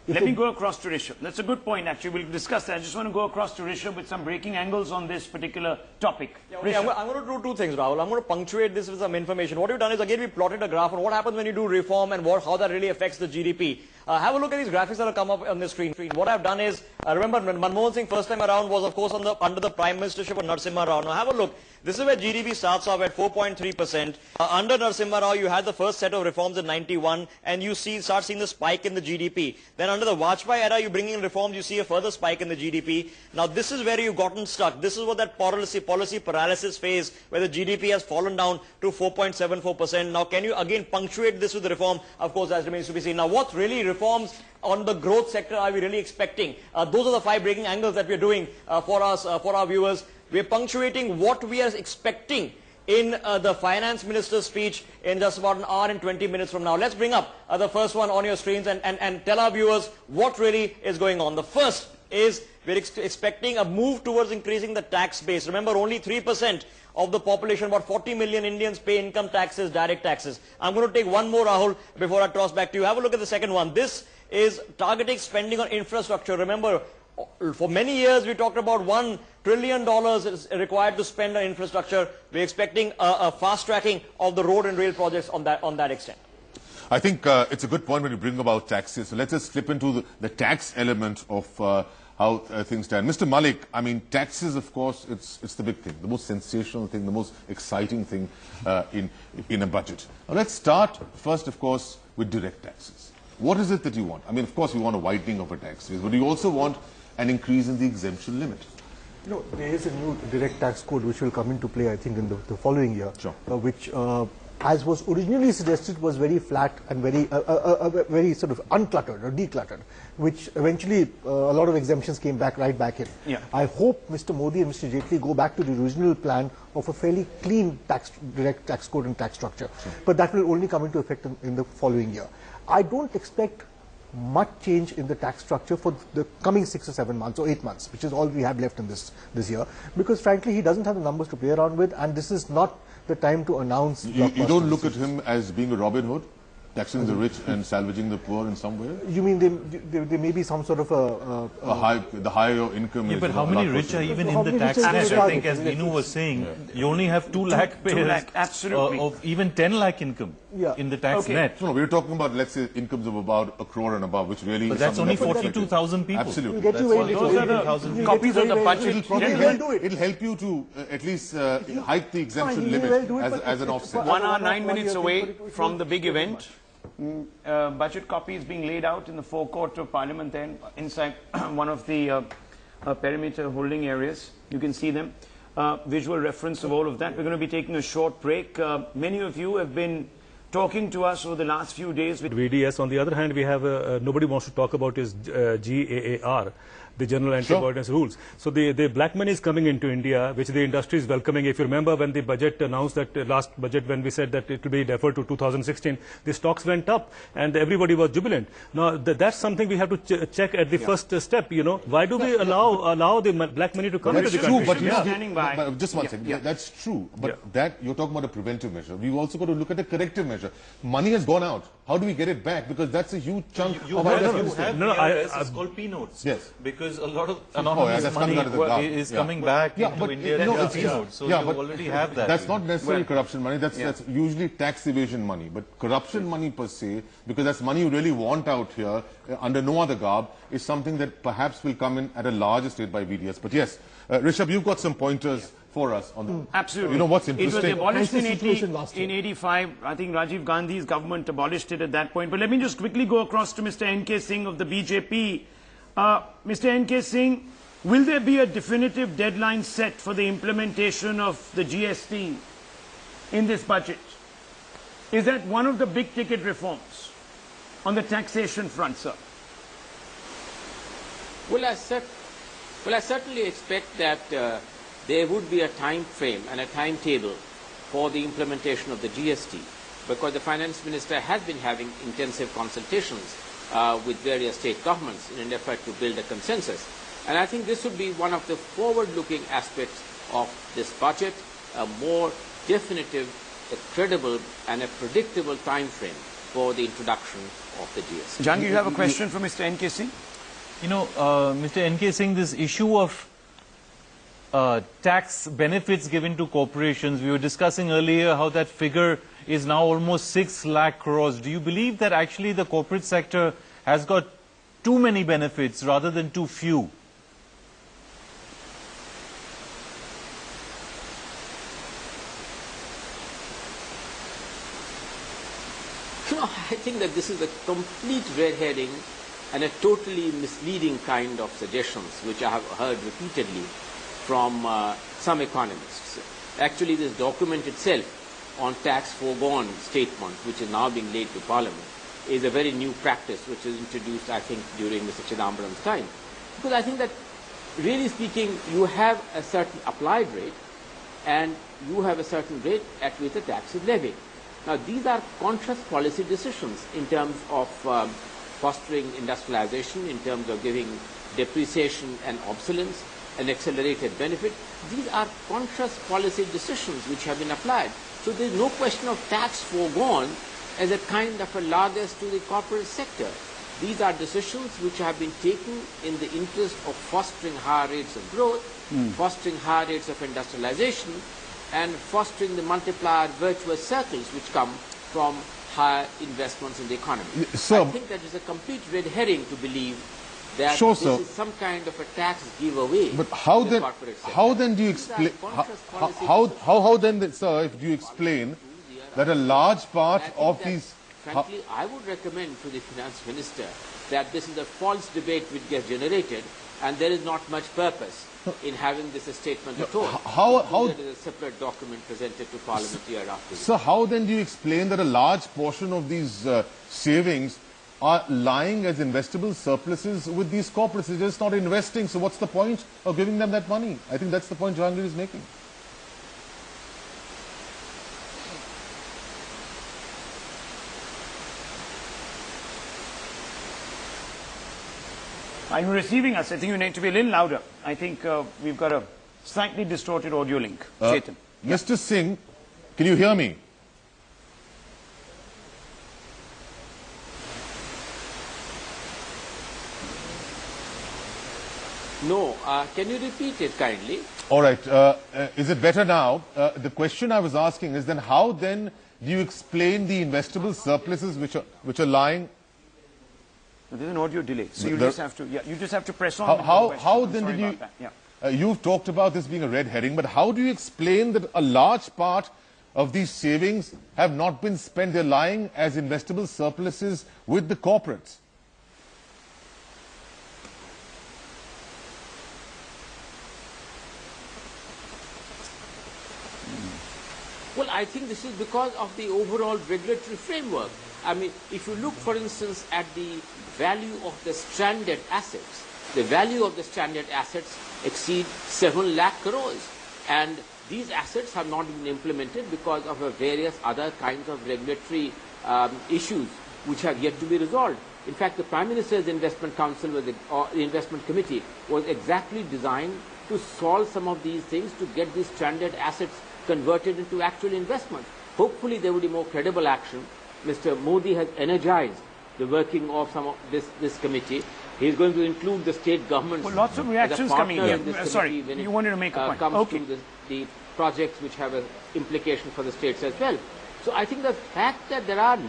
S1: Let me go across to Rishabh. That's a good point, actually. We'll discuss that. I just want to go across to Rishabh with some breaking angles on this particular topic.
S12: Okay, I'm going to do two things, Rahul. I'm going to punctuate this with some information. What we've done is, again, we plotted a graph on what happens when you do reform and how that really affects the GDP. Have a look at these graphics that will come up on the screen. What I've done is, remember, Manmohan Singh first time around was, of course, under the Prime Ministership of Narasimha Rao. Now, have a look. This is where GDP starts off at 4.3%. Under Narasimha Rao, you had the first set of reforms in 91, and you start seeing the spike in the GDP. Then under the Vajpayee era, you bring in reforms, you see a further spike in the GDP. Now, this is where you've gotten stuck. This is what that policy paralysis phase, where the GDP has fallen down to 4.74%. Now, can you again punctuate this with the reform? Of course, that remains to be seen. Now, what really reforms on the growth sector are we really expecting? Those are the 5 breaking angles that we're doing for our viewers. We're punctuating what we are expecting in the finance minister's speech in just about an hour and 20 minutes from now. Let's bring up the first one on your screens and tell our viewers what really is going on. The first is we're expecting a move towards increasing the tax base. Remember, only 3% of the population, about 40 million Indians, pay income taxes, direct taxes. I'm going to take one more, Rahul, before I toss back to you. Have a look at the second one. This is targeting spending on infrastructure. Remember, for many years we talked about $1 trillion is required to spend on infrastructure. We're expecting a fast tracking of the road and rail projects on that extent.
S3: I think it's a good point when you bring about taxes. So let's just slip into the tax element of how things stand. Mr. Malik, I mean, taxes, of course, it's the big thing, the most sensational thing, the most exciting thing in a budget. Now, let's start first, of course, with direct taxes. What is it that you want? I mean, of course, we want a widening of a tax base, but you also want an increase in the exemption limit.
S5: There is a new direct tax code which will come into play, I think, in the following year, which, as was originally suggested, was very flat and very sort of uncluttered or decluttered, which eventually a lot of exemptions came right back in. I hope Mr. Modi and Mr. Jaitley go back to the original plan of a fairly clean direct tax code and tax structure, but that will only come into effect in the following year. I don't expect much change in the tax structure for the coming 6 or 7 months or 8 months, which is all we have left in this year, because frankly he doesn't have the numbers to play around with, and this is not the time to announce.
S3: You don't look at him as being a Robin Hood, taxing the rich and salvaging the poor in some way?
S5: You mean there may be some sort of
S3: the higher your income is.
S9: But how many rich are even in the tax net? I think, as Vinu was saying, you only have 2 lakh payers of even 10 lakh income in the tax net.
S3: No, we're talking about, let's say, incomes of about 1 crore and above, which really.
S9: But that's only 42,000 people.
S3: Absolutely.
S1: Those are the copies of the budget.
S3: It'll help you to at least hike the exemption limit as an offset.
S1: 1 hour 9 minutes away from the big event. Budget copy is being laid out in the forecourt of Parliament then, inside one of the perimeter holding areas. You can see them. Visual reference of all of that. We're going to be taking a short break. Many of you have been talking to us over the last few days.
S2: VDS. On the other hand, we have nobody wants to talk about is GAAR. the general anti-avoidance rules. So the black money is coming into India, which the industry is welcoming. If you remember when the budget announced that last budget, when we said that it will be deferred to 2016, the stocks went up and everybody was jubilant. Now that's something we have to check at the first step. You know, why do we allow the black money to come into the country?
S3: But just one second. That's true. But that you're talking about a preventive measure. We've also got to look at a corrective measure. Money has gone out. How do we get it back? Because that's a huge chunk of our
S9: it's called P-notes.
S3: Yes.
S9: Because a lot of anonymous money is coming back into India as P-notes. So you already have that.
S3: That's not necessarily corruption money. That's usually tax evasion money. But corruption money per se, because that's money you really want out here under no other garb, is something that perhaps will come in at a larger state by BDS. But yes, Rishabh, you've got some pointers for us on that.
S1: Absolutely.
S3: You know what's interesting?
S1: It was abolished in 85. I think Rajiv Gandhi's government abolished it at that point. But let me just quickly go across to Mr. N.K. Singh of the BJP. Mr. N.K. Singh, will there be a definitive deadline set for the implementation of the GST in this budget? Is that one of the big ticket reforms on the taxation front, sir?
S13: Well, I certainly expect that there would be a time frame and a timetable for the implementation of the GST, because the Finance Minister has been having intensive consultations with various state governments in an effort to build a consensus. And I think this would be one of the forward-looking aspects of this budget, a more definitive, a credible and a predictable time frame for the introduction of the GST.
S1: Jahangir, you have a question for Mr. N.K. Singh?
S9: You know, Mr. N.K. Singh, this issue of tax benefits given to corporations, we were discussing earlier how that figure is now almost 6 lakh crores. Do you believe that actually the corporate sector has got too many benefits rather than too few?
S13: You know, I think that this is a complete red herring and a totally misleading kind of suggestions which I have heard repeatedly from some economists. Actually, this document itself on tax foregone statement, which is now being laid to Parliament, is a very new practice which is introduced, I think, during Mr. Chidambaram's time. Because I think that, really speaking, you have a certain applied rate and you have a certain rate at which the tax is levied. Now, these are conscious policy decisions in terms of fostering industrialization, in terms of giving depreciation and obsolescence, an accelerated benefit. These are conscious policy decisions which have been applied. So there is no question of tax foregone as a kind of a largesse to the corporate sector. These are decisions which have been taken in the interest of fostering higher rates of growth, fostering higher rates of industrialization, and fostering the multiplier virtuous circles which come from higher investments in the economy. I think that is a complete red herring to believe that this is some kind of a tax giveaway.
S3: But how then? How then do you explain? How then, sir, if you explain that a large part of these?
S13: Frankly, I would recommend to the Finance Minister that this is a false debate which gets generated, and there is not much purpose in having this a statement at all. How there is a separate document presented to Parliament year after year.
S3: So how then do you explain that a large portion of these savings are lying as investable surpluses with these corporates? They're just not investing, so what's the point of giving them that money? I think that's the point Jahangir is making.
S1: Are you receiving us? I think you need to be a little louder. I think we've got a slightly distorted audio link. Chetan.
S3: Mr. Singh, can you hear me?
S13: No. Can you repeat it kindly?
S3: All right. Is it better now? The question I was asking is then how then do you explain the investable surpluses which are lying?
S1: There's an audio delay, so you just have to press on.
S3: How then did you? You've talked about this being a red herring, but how do you explain that a large part of these savings have not been spent? They're lying as investable surpluses with the corporates.
S13: Well, I think this is because of the overall regulatory framework. I mean, if you look, for instance, at the value of the stranded assets the value of the stranded assets exceed 7 lakh crores. And these assets have not been implemented because of various other kinds of regulatory issues which have yet to be resolved. In fact, the Prime Minister's Investment Council or the Investment Committee was exactly designed to solve some of these things, to get these stranded assets converted into actual investment. Hopefully there will be more credible action. Mr. Modi has energized the working of some of this committee. He is going to include the state governments.
S1: Well, lots of reactions coming in. Sorry, you wanted to make a point.
S13: Comes to the projects which have an implication for the states as well. So I think the fact that there are the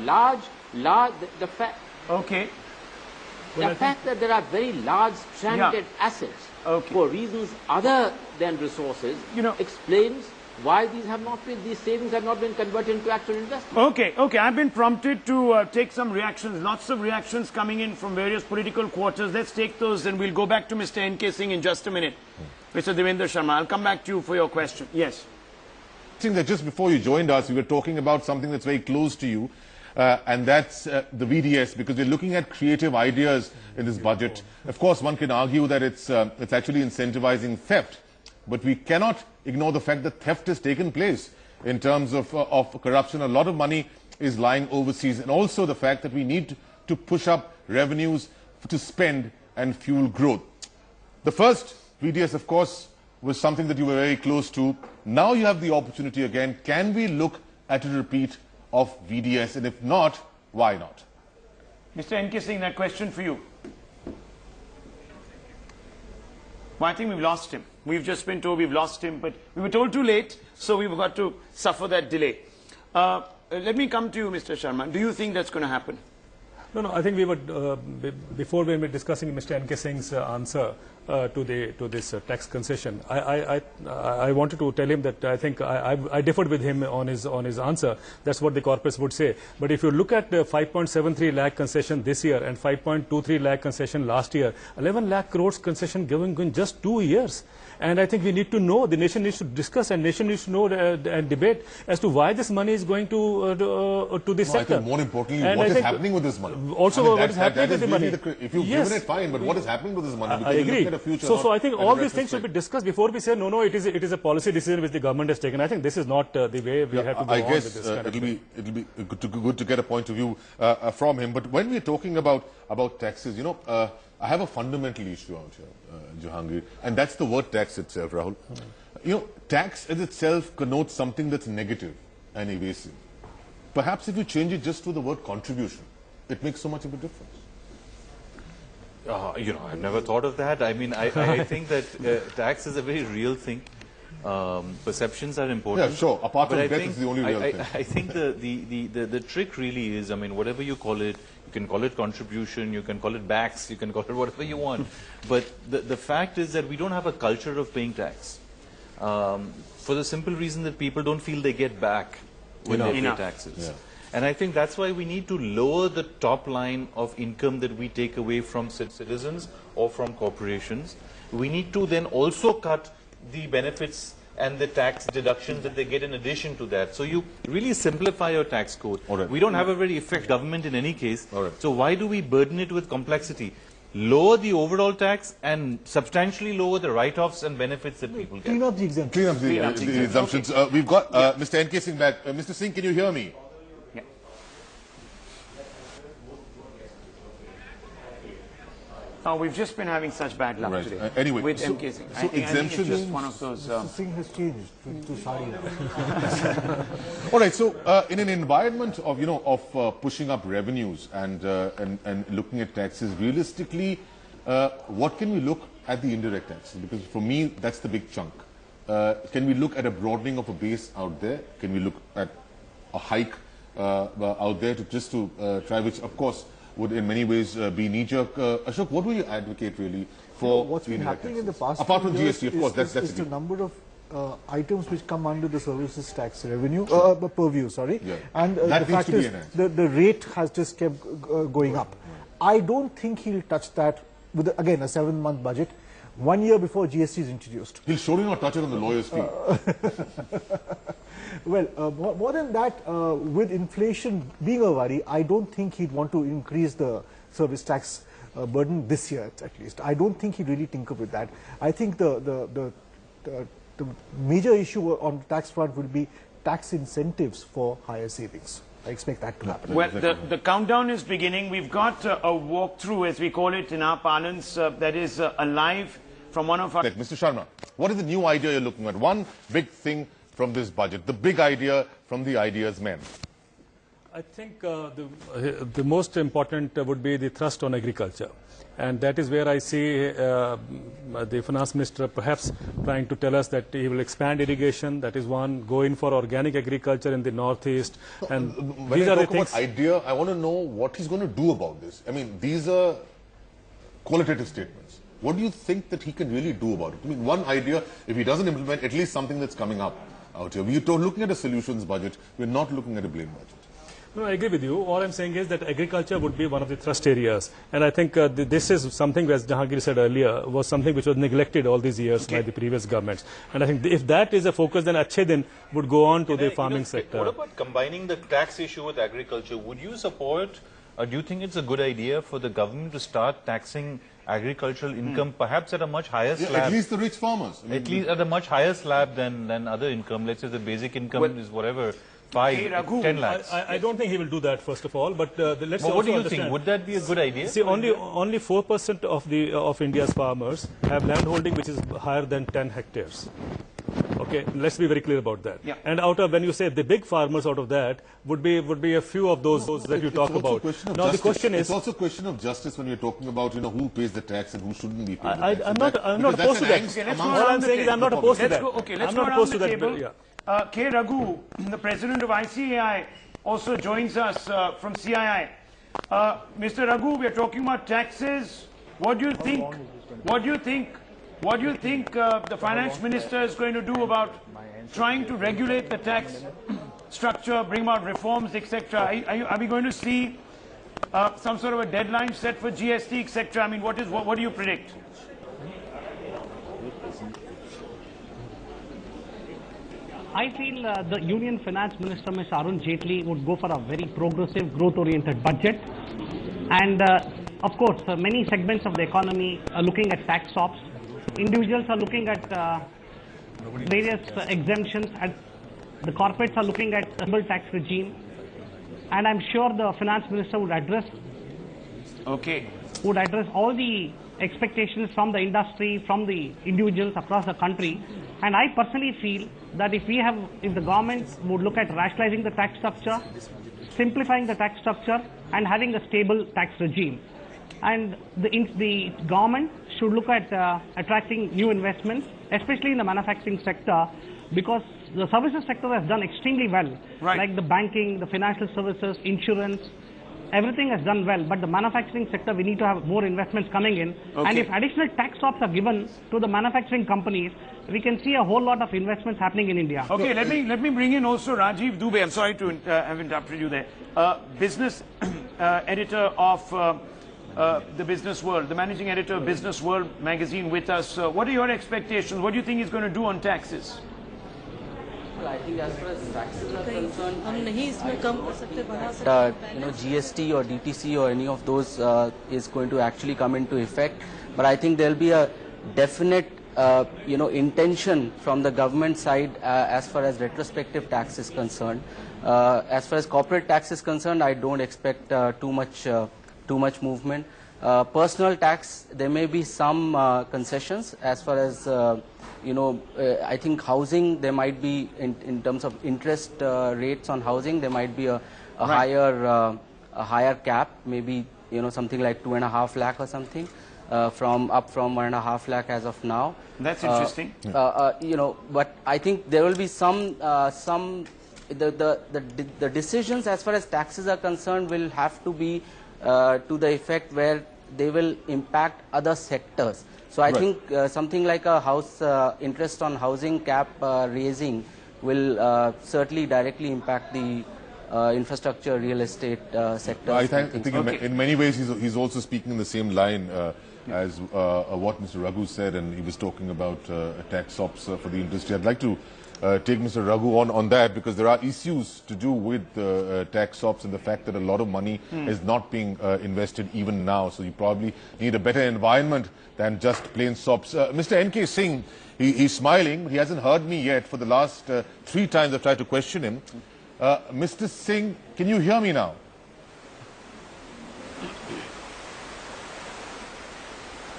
S13: fact that there are very large stranded assets for reasons other than resources, explains why these savings have not been converted into actual investment.
S1: Okay. I've been prompted to take some reactions. Lots of reactions coming in from various political quarters. Let's take those and we'll go back to Mr. N.K. Singh in just a minute. Mr. Devendra Sharma, I'll come back to you for your question. Yes.
S3: I think that just before you joined us, we were talking about something that's very close to you, and that's the VDS, because we're looking at creative ideas in this budget. Of course, one can argue that it's actually incentivizing theft, but we cannot ignore the fact that theft has taken place in terms of corruption. A lot of money is lying overseas, and also the fact that we need to push up revenues to spend and fuel growth. The first VDS, of course, was something that you were very close to. Now you have the opportunity again. Can we look at a repeat of VDS? And if not, why not?
S1: Mr. N.K. Singh, that question for you. Well, I think we've lost him. We've just been told we've lost him, but we were told too late, so we've got to suffer that delay. Let me come to you, Mr. Sharma. Do you think that's going to happen?
S2: No, I think we were, before we were discussing Mr. N.K. Singh's answer to this tax concession, I wanted to tell him that I think I differed with him on his answer. That's what the corporates would say. But if you look at the 5.73 lakh concession this year and 5.23 lakh concession last year, 11 lakh crores concession given in just 2 years. And I think we need to know, the nation needs to discuss, and nation needs to know and debate as to why this money is going to this sector.
S3: I think more importantly, what is happening with this money?
S2: Also, what is happening with the money?
S3: If you've given it, fine, but what is happening with this money?
S2: I agree. So I think all these things should be discussed before we say, no, it is a policy decision which the government has taken. I think this is not the way we have to go on with this kind of thing.
S3: It'll be good to get a point of view from him. But when we're talking about taxes, I have a fundamental issue out here, Jahangir, and that's the word tax itself, Rahul. Tax as itself connotes something that's negative and evasive. Perhaps if you change it just to the word contribution, it makes so much of a difference.
S9: I've never thought of that. I mean, I think that tax is a very real thing. Perceptions are important.
S3: Yeah, sure. Apart from death, it's the only real thing.
S9: I think the trick really is, I mean, whatever you call it, you can call it contribution, you can call it backs, you can call it whatever you want. But the fact is that we don't have a culture of paying tax. For the simple reason that people don't feel they get back when they pay taxes. Yeah. And I think that's why we need to lower the top line of income that we take away from citizens or from corporations. We need to then also cut the benefits and the tax deductions that they get in addition to that. So you really simplify your tax code.
S3: Right.
S9: We don't have a very effective government in any case. Right. So why do we burden it with complexity? Lower the overall tax and substantially lower the write-offs and benefits that people get.
S5: Clean up the exemptions.
S3: Clean up the exemptions. Okay. We've got Mr. N.K. Singh back. Mr. Singh, can you hear me?
S1: We've just been having such bad luck today.
S3: Anyway,
S1: with N.K. Singh.
S3: So exemptions
S1: is just one of those.
S5: Mr. Singh has changed to Sari.
S3: All right. So in an environment of pushing up revenues and looking at taxes, realistically, what can we look at the indirect taxes? Because for me, that's the big chunk. Can we look at a broadening of a base out there? Can we look at a hike out there to try, which of course would in many ways be knee-jerk. Ashok, what will you advocate really for
S5: what's been happening in the past
S3: apart from GST, of course, that's
S5: the number of items which come under the services tax revenue purview, sorry, and the fact is the rate has just kept going up. I don't think he'll touch that with again a 7-month budget. 1 year before GST is introduced.
S3: He'll surely not touch it on the lawyer's fee.
S5: Well, more than that, with inflation being a worry, I don't think he'd want to increase the service tax burden this year at least. I don't think he really tinker with that. I think the major issue on the tax front will be tax incentives for higher savings. I expect that to happen.
S1: Well, the countdown is beginning. We've got a walkthrough, as we call it in our parlance, that is alive from one of our...
S3: Mr. Sharma, what is the new idea you're looking at? One big thing from this budget, the big idea from the ideas men.
S2: I think the most important would be the thrust on agriculture. And that is where I see the finance minister perhaps trying to tell us that he will expand irrigation. That is one. Go in for organic agriculture in the northeast. And
S3: when these are the things. Idea, I want to know what he's going to do about this. I mean, these are qualitative statements. What do you think that he can really do about it? I mean, one idea, if he doesn't implement, at least something that's coming up out here. We're looking at a solutions budget. We're not looking at a blame budget.
S2: No, I agree with you. All I'm saying is that agriculture would be one of the thrust areas. And I think this is something, as Jahangir said earlier, was something which was neglected all these years by the previous governments. And I think if that is a focus, then Achhe Din would go on to the farming sector.
S9: What about combining the tax issue with agriculture? Would you support, or do you think it's a good idea for the government to start taxing agricultural income perhaps at a much higher slab?
S3: At least the rich farmers.
S9: At least at a much higher slab than other income. Let's say the basic income is whatever. 10 lakhs.
S2: I don't think he will do that, first of all. But let's
S9: what do you
S2: understand.
S9: think? Would that be a good idea?
S2: See, only 4% of India's farmers have land holding which is higher than 10 hectares. Okay, let's be very clear about that.
S1: Yeah.
S2: And out of, when you say the big farmers, out of that would be a few of those that you talk about.
S3: Now the question is, it's also a question of justice when you're talking about who pays the tax and who shouldn't be paying the tax.
S2: I'm not opposed to that. All I'm saying is I'm not opposed to that.
S1: Let's go around the table. K. Raghu, the president of ICAI, also joins us from CII. Mr. Raghu, we are talking about taxes. What do you think? What do you think the finance minister is going to do about trying to regulate the tax structure, bring about reforms, etc.? Are we going to see some sort of a deadline set for GST, etc.? I mean, what do you predict?
S14: I feel the Union Finance Minister, Mr. Arun Jaitley, would go for a very progressive, growth-oriented budget. And of course, many segments of the economy are looking at tax stops. Individuals are looking at various exemptions, and the corporates are looking at a double tax regime. And I'm sure the Finance Minister would address all the expectations from the industry, from the individuals across the country. And I personally feel that if the government would look at rationalizing the tax structure, simplifying the tax structure, and having a stable tax regime, and the government should look at attracting new investments, especially in the manufacturing sector, because the services sector has done extremely well, like the banking, the financial services, insurance. Everything has done well, but the manufacturing sector, we need to have more investments coming in. And if additional tax stops are given to the manufacturing companies, we can see a whole lot of investments happening in India.
S1: Okay, let me bring in also Rajiv Dubey. I'm sorry to have interrupted you there. Business editor of the Business World, the managing editor of Business World magazine with us. What are your expectations? What do you think he's going to do on taxes?
S15: I think as far as taxes are concerned, GST or DTC or any of those is going to actually come into effect. But I think there will be a definite intention from the government side as far as retrospective tax is concerned. As far as corporate tax is concerned, I don't expect too much movement. Personal tax, there may be some concessions as far as I think housing, there might be in terms of interest rates on housing, there might be a higher cap, maybe something like 2.5 lakh or something, from 1.5 lakh as of now.
S1: That's interesting.
S15: But I think there will be the decisions as far as taxes are concerned will have to be to the effect where they will impact other sectors. So I think something like a house interest on housing cap raising will certainly directly impact the infrastructure, real estate sector.
S3: I think in many ways he's also speaking in the same line as what Mr. Raghu said, and he was talking about tax stops for the industry. I'd like to take Mr. Raghu on that, because there are issues to do with tax SOPs and the fact that a lot of money is not being invested even now. So you probably need a better environment than just plain SOPs. Mr. N.K. Singh, he's smiling. He hasn't heard me yet. For the last 3 times I've tried to question him. Mr. Singh, can you hear me now?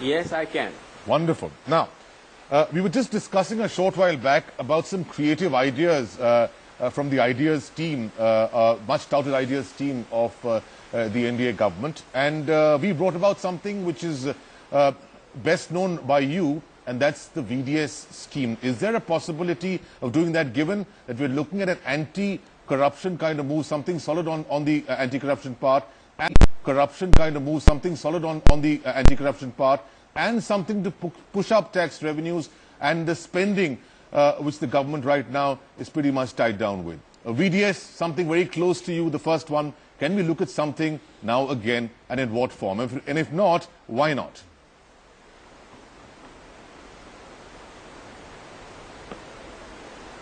S13: Yes, I can.
S3: Wonderful. Now, we were just discussing a short while back about some creative ideas from the ideas team, much touted ideas team of the NDA government. And we brought about something which is best known by you, and that's the VDS scheme. Is there a possibility of doing that, given that we're looking at an anti-corruption kind of move, something solid on the anti-corruption part, and corruption kind of move, something solid on the anti-corruption part, and something to push up tax revenues and the spending which the government right now is pretty much tied down with. VDS, something very close to you, the first one. Can we look at something now again, and in what form? And if not, why not?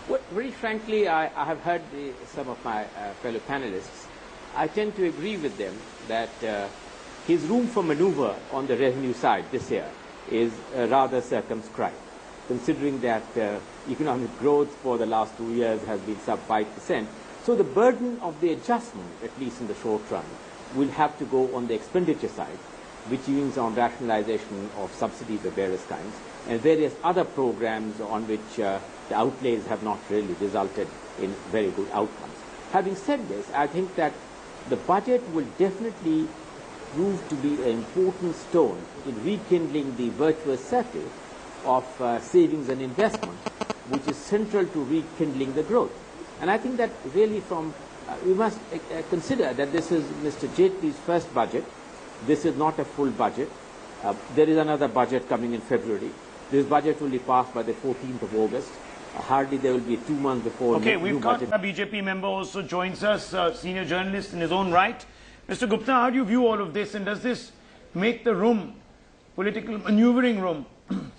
S13: Well, very frankly, I have heard some of my fellow panelists. I tend to agree with them that his room for maneuver on the revenue side this year is rather circumscribed, considering that economic growth for the last 2 years has been sub 5%. So the burden of the adjustment, at least in the short run, will have to go on the expenditure side, which means on rationalization of subsidies of various kinds, and various other programs on which the outlays have not really resulted in very good outcomes. Having said this, I think that the budget will definitely prove to be an important stone in rekindling the virtuous circle of savings and investment, which is central to rekindling the growth. And I think that really we must consider that this is Mr. Jaitley's first budget. This is not a full budget. There is another budget coming in February. This budget will be passed by the 14th of August. Hardly there will be 2 months before.
S1: Okay, we've got a BJP member also joins us, senior journalist in his own right. Mr. Gupta, how do you view all of this, and does this make the room, political maneuvering room,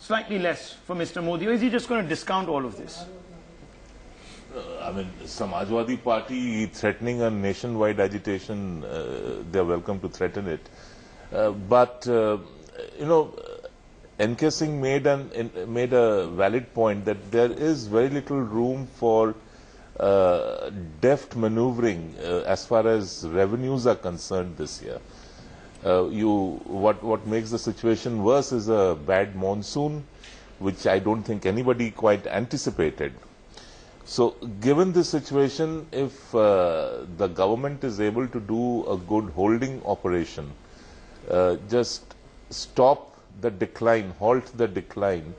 S1: slightly less for Mr. Modi, or is he just going to discount all of this?
S16: I mean, Samajwadi Party threatening a nationwide agitation, they're welcome to threaten it. But you know, N.K. Singh made a valid point that there is very little room for deft maneuvering as far as revenues are concerned this year. What makes the situation worse is a bad monsoon, which I don't think anybody quite anticipated. So, given this situation, if the government is able to do a good holding operation, just stop the decline, halt the decline,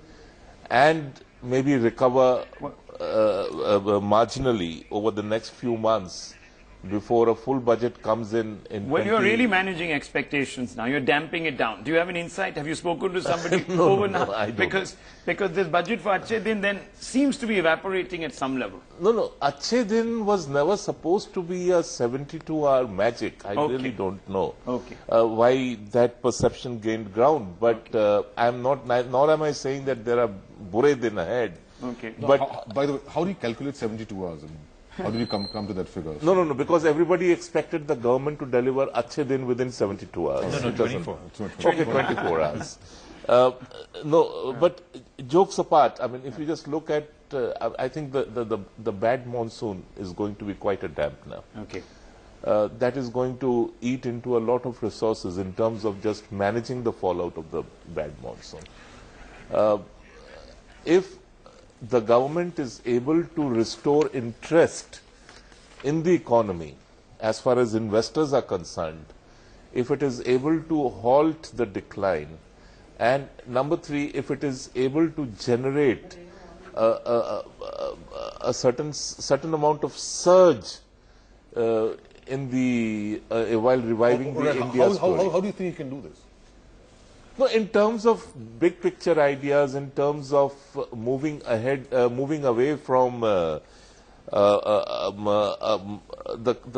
S16: and maybe recover marginally over the next few months before a full budget comes in.
S1: Well, you're really managing expectations now. You're damping it down. Do you have an insight? Have you spoken to somebody
S16: No, I don't.
S1: Because this budget for Achhe Din then seems to be evaporating at some level.
S16: No. Achhe Din was never supposed to be a 72-hour magic. I really don't know why that perception gained ground. But I'm not, nor am I saying that there are bure din ahead.
S3: But by the way, how do you calculate 72 hours? I mean, how did you come to that figure?
S16: No, because everybody expected the government to deliver Achhe Din within 72 hours.
S9: No, 24.
S16: Okay, 24 hours. But jokes apart, I mean, if you just look at, I think the bad monsoon is going to be quite a damp now.
S1: Okay.
S16: That is going to eat into a lot of resources in terms of just managing the fallout of the bad monsoon. If the government is able to restore interest in the economy as far as investors are concerned, if it is able to halt the decline, and number 3, if it is able to generate a certain amount of surge in the while reviving the India story.
S3: How do you think you can do this?
S16: No, in terms of big picture ideas, in terms of moving ahead, moving away from the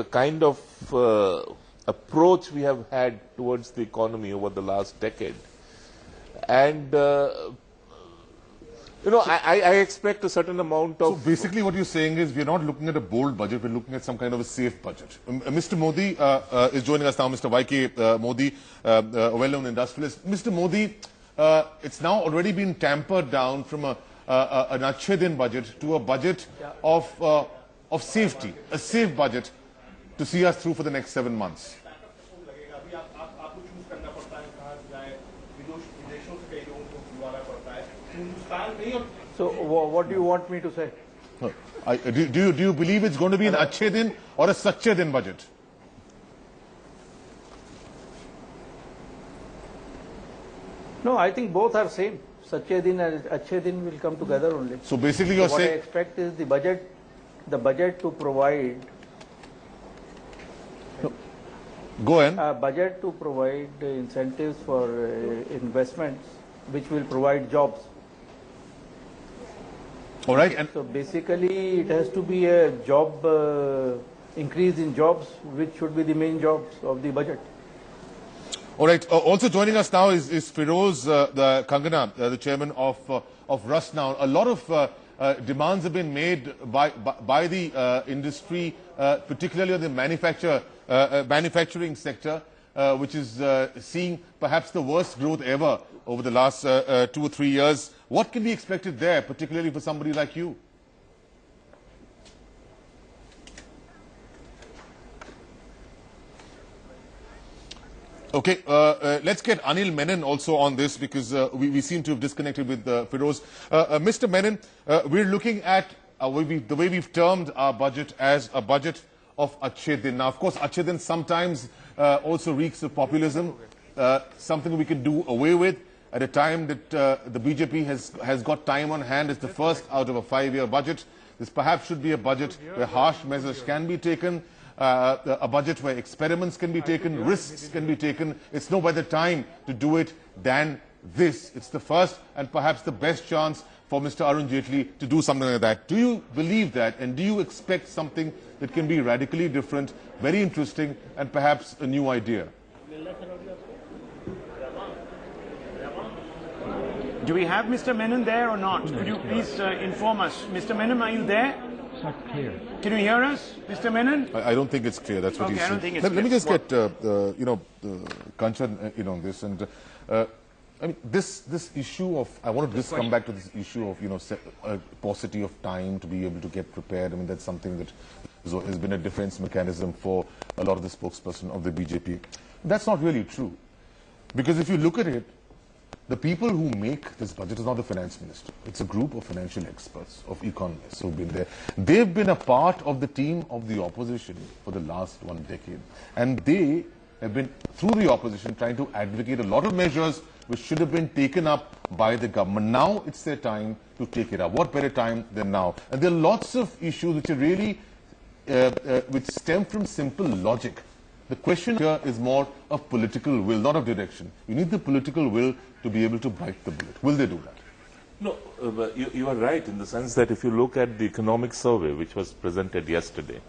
S16: kind of approach we have had towards the economy over the last decade, and You know, I expect a certain amount of...
S3: So basically what you're saying is we're not looking at a bold budget, we're looking at some kind of a safe budget. Mr. Modi is joining us now, Mr. YK Modi, a well-known industrialist. Mr. Modi, it's now already been tampered down from an Achhe Din budget to a budget of safety, a safe budget to see us through for the next 7 months.
S17: So what do you want me to say?
S3: Do you believe it's going to be an Achhe Din or a Sache Din budget?
S17: No, I think both are same. Sache Din and Achhe Din will come together only.
S3: So basically you're saying...
S17: What I expect is the budget to provide...
S3: Go ahead.
S17: A budget to provide incentives for investments which will provide jobs.
S3: All right. And
S17: so basically it has to be a job increase in jobs, which should be the main jobs of the budget.
S3: All right. Also joining us now is Feroz the Kangana, the chairman of Rust Now. A lot of demands have been made by the industry, particularly on the manufacturing sector, which is seeing perhaps the worst growth ever over the last 2 or 3 years. What can be expected there, particularly for somebody like you? Okay, let's get Anil Menon also on this, because we seem to have disconnected with Feroz. Mr. Menon, we're looking at the way we've termed our budget as a budget of Achhe Din. Now, of course, Achhe Din sometimes also reeks of populism, something we can do away with at a time that the BJP has got time on hand. It's the first out of a 5-year budget. This perhaps should be a budget where harsh measures can be taken, a budget where experiments can be taken, risks can be taken. It's no better time to do it than this. It's the first and perhaps the best chance for Mr. Arun Jaitley to do something like that. Do you believe that, and do you expect something that can be radically different, very interesting, and perhaps a new idea?
S1: Do we have Mr. Menon there or not? Could you please inform us? Mr. Menon, are you there?
S18: It's not clear.
S1: Can you hear us, Mr. Menon?
S3: I don't think it's clear. That's what he's saying.
S1: I don't think it's
S3: Let
S1: clear.
S3: me just get Kanchan on this, and I mean this issue of, I want to just come back to this issue of paucity of time to be able to get prepared. I mean, that's something that has been a defense mechanism for a lot of the spokesperson of the BJP. That's not really true, because if you look at it, the people who make this budget is not the finance minister. It's a group of financial experts, of economists who've been there. They've been a part of the team of the opposition for the last 1 decade. And they have been, through the opposition, trying to advocate a lot of measures which should have been taken up by the government. Now it's their time to take it up. What better time than now? And there are lots of issues which are really, which stem from simple logic. The question here is more of political will, not of direction. You need the political will to be able to bite the bullet. Will they do that?
S16: No, you are right in the sense that if you look at the economic survey which was presented yesterday,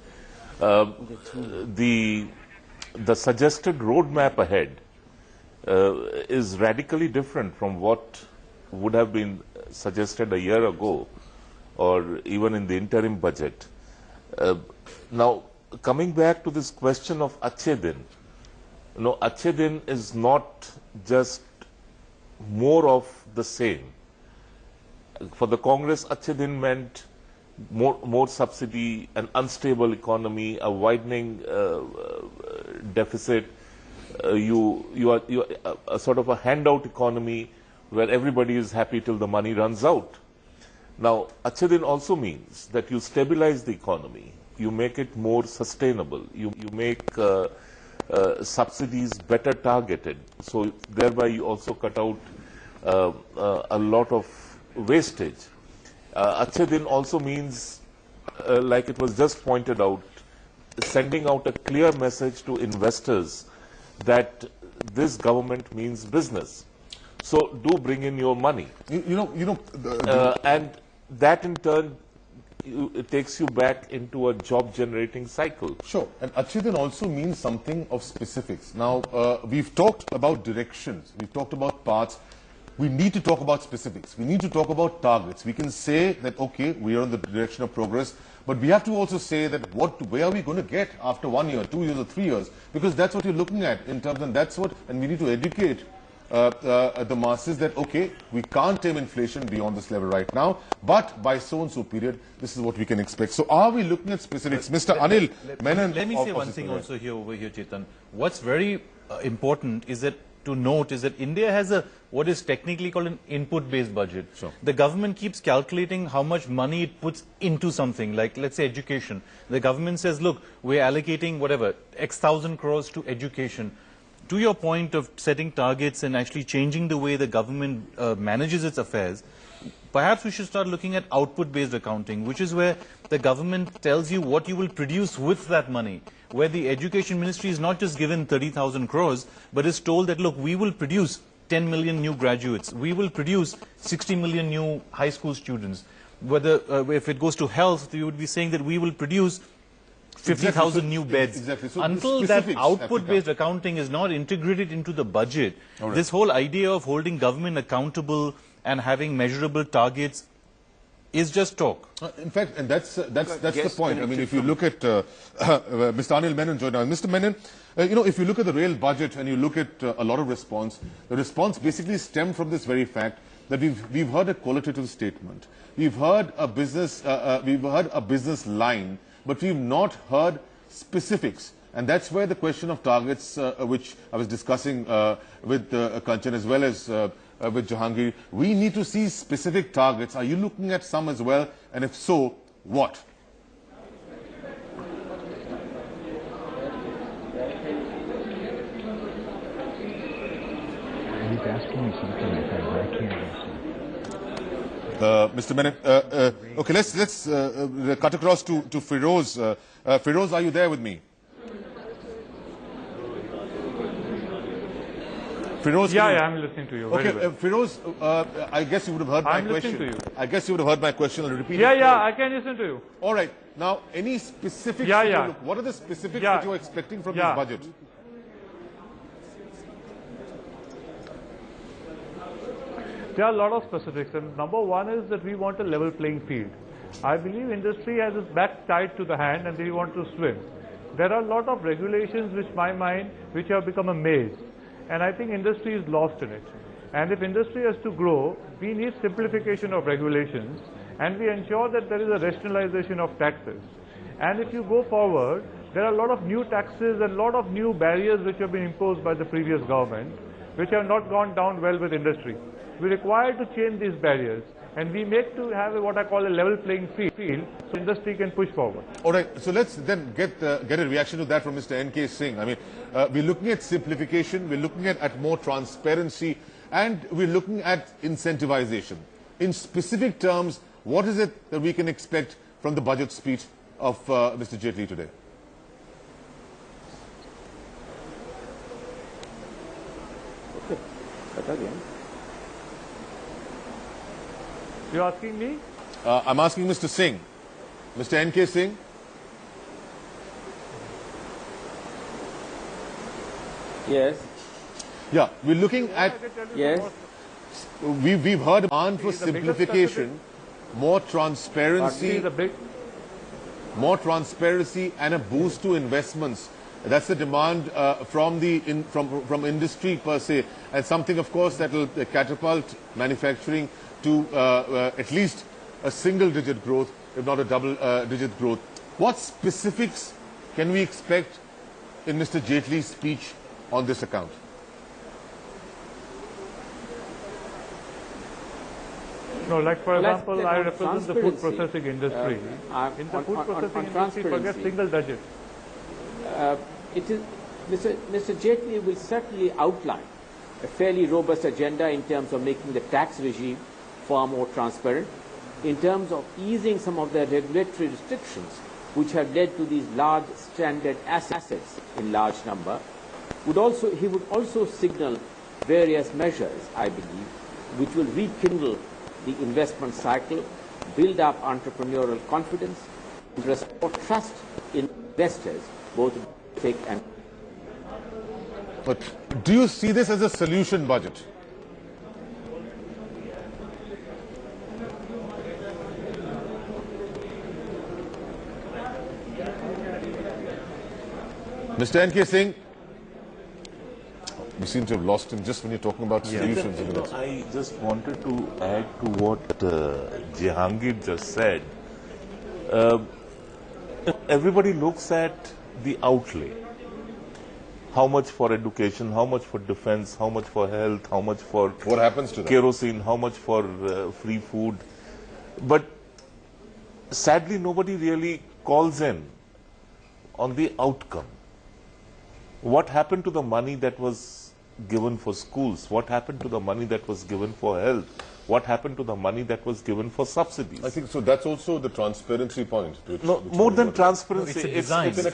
S16: the suggested roadmap ahead is radically different from what would have been suggested a year ago or even in the interim budget. Now, coming back to this question of Achhe Din, Achhe Din is not just more of the same. For the Congress, Achhe Din meant more subsidy, an unstable economy, a widening deficit. You are a sort of a handout economy where everybody is happy till the money runs out. Now, Achhe Din also means that you stabilize the economy. You make it more sustainable. You make subsidies better targeted. So thereby you also cut out a lot of wastage. Achhe Din also means, like it was just pointed out, sending out a clear message to investors that this government means business. So do bring in your money. And that in turn it takes you back into a job-generating cycle.
S3: Sure. And Achhe Din also means something of specifics. Now, we've talked about directions. We've talked about paths. we need to talk about specifics. We need to talk about targets. We can say that, okay, we are in the direction of progress, but we have to also say that where are we going to get after 1 year, 2 years or 3 years? Because that's what you're looking at in terms, and we need to educate the masses that, okay, we can't tame inflation beyond this level right now, but by so and so period, this is what we can expect. So are we looking at specifics? Mr. Anil Menon.
S9: Let me say one thing also over here, Chetan. What's very important is that to note is that India has what is technically called an input-based budget.
S3: Sure.
S9: The government keeps calculating how much money it puts into something, like let's say education. The government says, look, we're allocating whatever, X thousand crores to education. To your point of setting targets and actually changing the way the government manages its affairs, perhaps we should start looking at output-based accounting, which is where the government tells you what you will produce with that money, where the education ministry is not just given 30,000 crores, but is told that, look, we will produce 10 million new graduates, we will produce 60 million new high school students. Whether, if it goes to health, you would be saying that we will produce 50,000 new beds.
S3: Exactly. So
S9: until that output-based accounting is not integrated into the budget, this whole idea of holding government accountable and having measurable targets is just talk.
S3: In fact, and that's the point. I mean, if you look at Mr. Anil Menon joined us. Mr. Menon, if you look at the rail budget and you look at a lot of response, the response basically stemmed from this very fact that we've heard a qualitative statement, we've heard a business line, but we've not heard specifics. And that's where the question of targets, which I was discussing with Kanchan as well as with Jahangir, we need to see specific targets. Are you looking at some as well? And if so, what?
S18: He's asking me something like that, but I can't answer.
S3: Mr. Menon, okay, let's cut across to Feroz. Feroz, are you there with me? Feroz,
S19: yeah, I'm listening to you.
S3: Okay,
S19: well.
S3: Feroz, I guess you would have heard my question.
S19: I'm listening to you.
S3: I guess you would have heard my question. I'll repeat it.
S19: Yeah, I can listen to you.
S3: All right. Now, any specifics? What are the specifics that you are expecting from this budget?
S19: There are a lot of specifics, and number one is that we want a level playing field. I believe industry has its back tied to the hand and they want to swim. There are a lot of regulations which have become a maze, and I think industry is lost in it. And if industry has to grow, we need simplification of regulations, and we ensure that there is a rationalization of taxes. And if you go forward, there are a lot of new taxes and a lot of new barriers which have been imposed by the previous government, which have not gone down well with industry. We require to change these barriers, and we make to have what I call a level playing field so industry can push forward.
S3: All right, so let's then get a reaction to that from Mr. N.K. Singh. I mean, we're looking at simplification, we're looking at more transparency, and we're looking at incentivization. In specific terms, what is it that we can expect from the budget speech of Mr. Jaitley today?
S13: Okay, that again.
S19: You're asking me?
S3: I'm asking Mr. Singh. Mr. N.K. Singh.
S13: Yes.
S3: Yeah, we're looking at...
S13: Yes.
S3: We've heard a demand for simplification, more transparency, and a boost to investments. That's the demand from industry per se, and something, of course, that will catapult manufacturing to at least a single-digit growth, if not a double-digit growth. What specifics can we expect in Mr. Jaitley's speech on this account?
S19: No, like for example, I represent the food processing industry. In the food processing industry, forget single-digit.
S13: Mr. Jaitley will certainly outline a fairly robust agenda in terms of making the tax regime far more transparent, in terms of easing some of the regulatory restrictions which have led to these large stranded assets in large number. He would also signal various measures, I believe, which will rekindle the investment cycle, build up entrepreneurial confidence, and restore trust in investors, both big and...
S3: But do you see this as a solution budget? Mr. N.K. Singh, we seem to have lost him just when you're talking about solutions.
S16: I just wanted to add to what Jehangir just said. Everybody looks at the outlay. How much for education, how much for defense, how much for health, how much for
S3: what happens to that?
S16: Kerosene, how much for free food. But sadly, nobody really calls in on the outcome. What happened to the money that was given for schools? What happened to the money that was given for health? What happened to the money that was given for subsidies?
S3: I think so. That's also the transparency point.
S16: No, more than transparency,
S9: it's a design.
S16: It's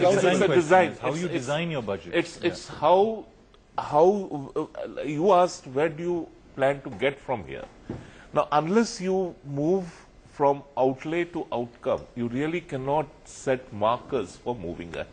S16: a design.
S9: How you design your budget.
S16: It's how you asked, where do you plan to get from here? Now, unless you move from outlay to outcome, you really cannot set markers for moving ahead.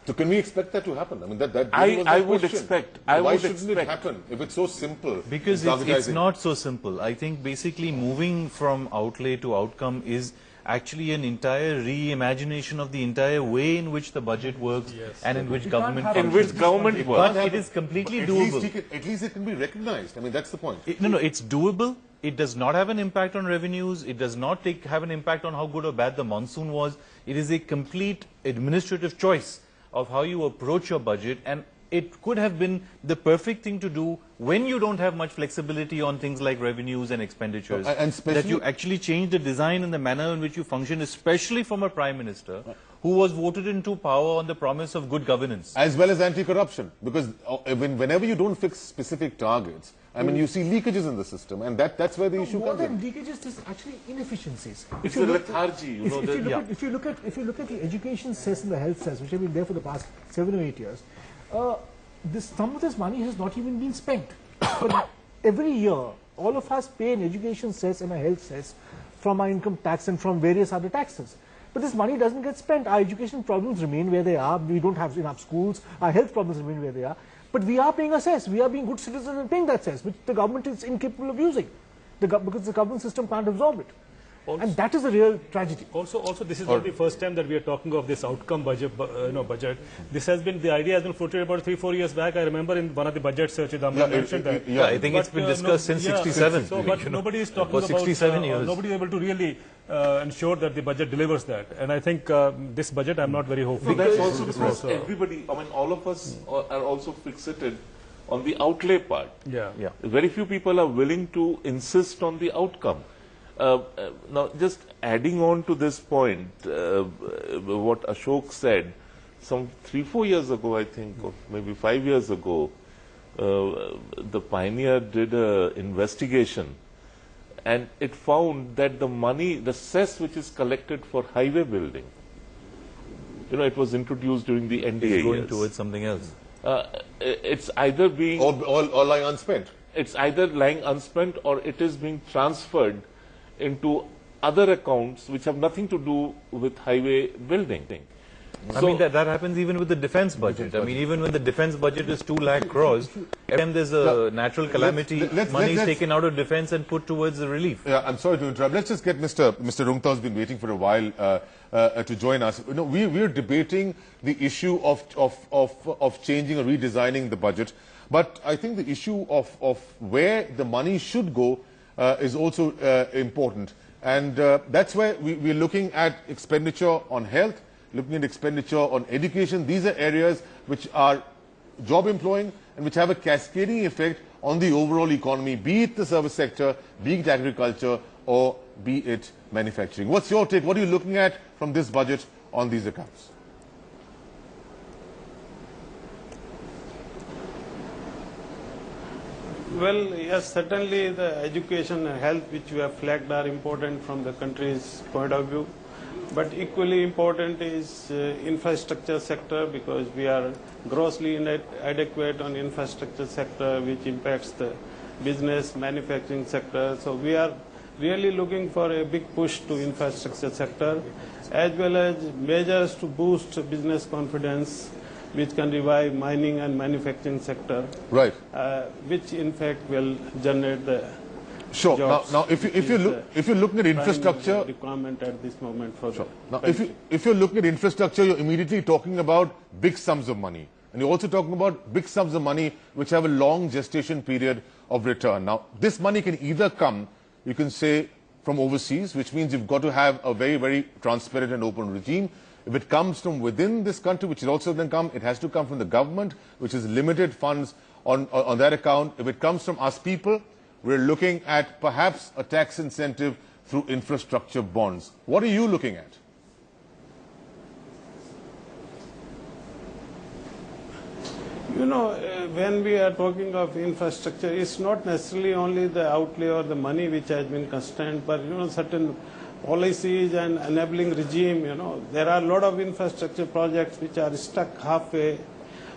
S3: So can we expect that to happen? I mean,
S16: I would expect.
S3: Why shouldn't it happen if it's so simple?
S9: Because it's not so simple. I think basically moving from outlay to outcome is actually an entire reimagination of the entire way in which the budget works and in which government
S16: works.
S9: But it is completely doable.
S3: At least it can be recognized. I mean, that's the point.
S9: No, it's doable. It does not have an impact on revenues. It does not have an impact on how good or bad the monsoon was. It is a complete administrative choice of how you approach your budget, and it could have been the perfect thing to do when you don't have much flexibility on things like revenues and expenditures. That you actually change the design and the manner in which you function, especially from a Prime Minister who was voted into power on the promise of good governance.
S3: As well as anti-corruption, because whenever you don't fix specific targets, I mean, you see leakages in the system, and that's where the issue comes in.
S5: More than leakages, there's actually inefficiencies.
S16: It's a lethargy,
S5: If you look at the education cess and the health cess, which have been there for the past 7 or 8 years, some of this money has not even been spent. But every year, all of us pay an education cess and a health cess from our income tax and from various other taxes. But this money doesn't get spent. Our education problems remain where they are. We don't have enough schools. Our health problems remain where they are. But we are paying a cess. We are being good citizens and paying that cess, which the government is incapable of using, because the government system can't absorb it. And that is a real tragedy.
S2: Also, this is not the first time that we are talking of this outcome budget. Budget. This has been, the idea has been floated about 3-4 years back. I remember in one of the budget searches, Amna mentioned that.
S9: I think it's been discussed since 67.
S2: So, but nobody is talking about
S9: 67 years.
S2: Nobody is able to really ensure that the budget delivers that. And I think this budget, I'm not very hopeful.
S16: So that's also because everybody, I mean, all of us are also fixated on the outlay part. Very few people are willing to insist on the outcome. Now, just adding on to this point, what Ashok said, some 3-4 years ago, I think, or maybe 5 years ago, the Pioneer did an investigation, and it found that the money, the cess which is collected for highway building, it was introduced during the NDA
S9: years. Going towards something else.
S16: It's either being...
S3: Or lying unspent.
S16: It's either lying unspent or it is being transferred into other accounts which have nothing to do with highway building.
S9: I mean, that happens even with the defense budget. I mean, even when the defense budget is 2 lakh crores, every time there's a natural calamity, money is taken out of defense and put towards the relief.
S3: Yeah, I'm sorry to interrupt. Let's just get Mr. Rungta, who's been waiting for a while to join us. We're debating the issue of changing or redesigning the budget, but I think the issue of where the money should go is also important, and that's where we're looking at expenditure on health, looking at expenditure on education. These are areas which are job employing and which have a cascading effect on the overall economy, be it the service sector, be it agriculture, or be it manufacturing. What's your take? What are you looking at from this budget on these accounts?
S20: Well, yes, certainly the education and health which we have flagged are important from the country's point of view. But equally important is infrastructure sector, because we are grossly inadequate on infrastructure sector, which impacts the business, manufacturing sector. So we are really looking for a big push to infrastructure sector, as well as measures to boost business confidence, which can revive mining and manufacturing sector,
S3: right?
S20: Which in fact will generate the
S3: Sure. Now, if you're looking at infrastructure,
S20: requirement at this moment for
S3: sure. Now, if you're looking at infrastructure, you're immediately talking about big sums of money, and you're also talking about big sums of money which have a long gestation period of return. Now, this money can either come, you can say, from overseas, which means you've got to have a very, very transparent and open regime. If it comes from within this country, which is also then come, it has to come from the government, which is limited funds on that account. If it comes from us people, we're looking at perhaps a tax incentive through infrastructure bonds. What are you looking at?
S20: You know, when we are talking of infrastructure, it's not necessarily only the outlay or the money which has been constrained, but, you know, certain policies and enabling regime, you know. There are a lot of infrastructure projects which are stuck halfway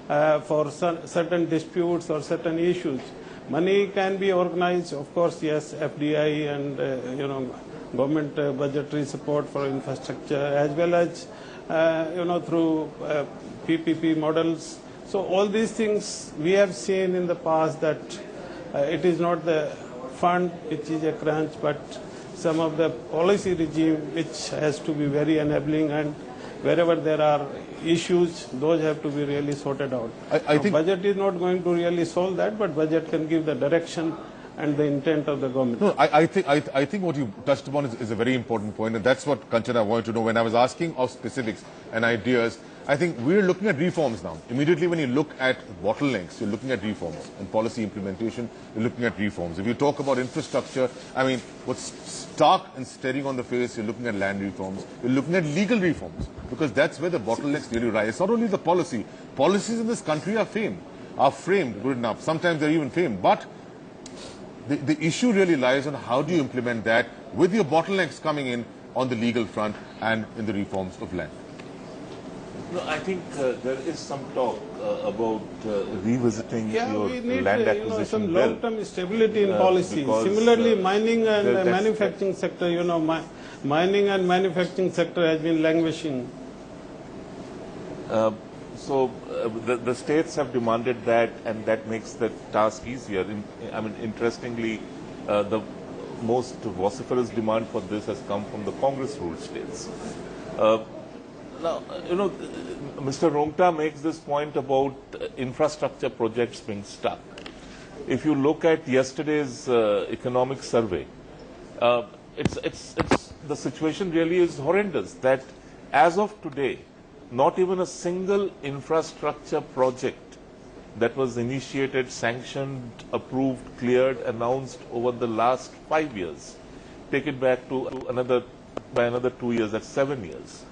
S20: for certain disputes or certain issues. Money can be organized, of course, yes, FDI and, you know, government budgetary support for infrastructure, as well as, you know, through PPP models. So all these things we have seen in the past that it is not the fund which is a crunch, but some of the policy regime which has to be very enabling, and wherever there are issues, those have to be really sorted out. I think budget is not going to really solve that, but budget can give the direction and the intent of the government.
S3: No, I think what you touched upon is a very important point, and that's what Kanchana wanted to know. When I was asking of specifics and ideas, I think we're looking at reforms now. Immediately when you look at bottlenecks, you're looking at reforms. And policy implementation, you're looking at reforms. If you talk about infrastructure, I mean, what's stark and staring on the face, you're looking at land reforms. You're looking at legal reforms, because that's where the bottlenecks really rise. It's not only the policy. Policies in this country are framed good enough. Sometimes they're even famed. But the issue really lies on how do you implement that with your bottlenecks coming in on the legal front and in the reforms of land.
S16: No, I think there is some talk about revisiting your
S20: we need,
S16: land acquisition
S20: you know, some
S16: bill.
S20: long-term stability in policy. Similarly, mining and manufacturing sector, you know, mining and manufacturing sector has been languishing.
S16: So the states have demanded that, and that makes the task easier. I mean, interestingly, the most vociferous demand for this has come from the Congress-ruled states. Now, you know, Mr. Rungta makes this point about infrastructure projects being stuck. If you look at yesterday's economic survey, the situation really is horrendous. That as of today, not even a single infrastructure project that was initiated, sanctioned, approved, cleared, announced over the last 5 years, take it back to another 2 years, that's 7 years,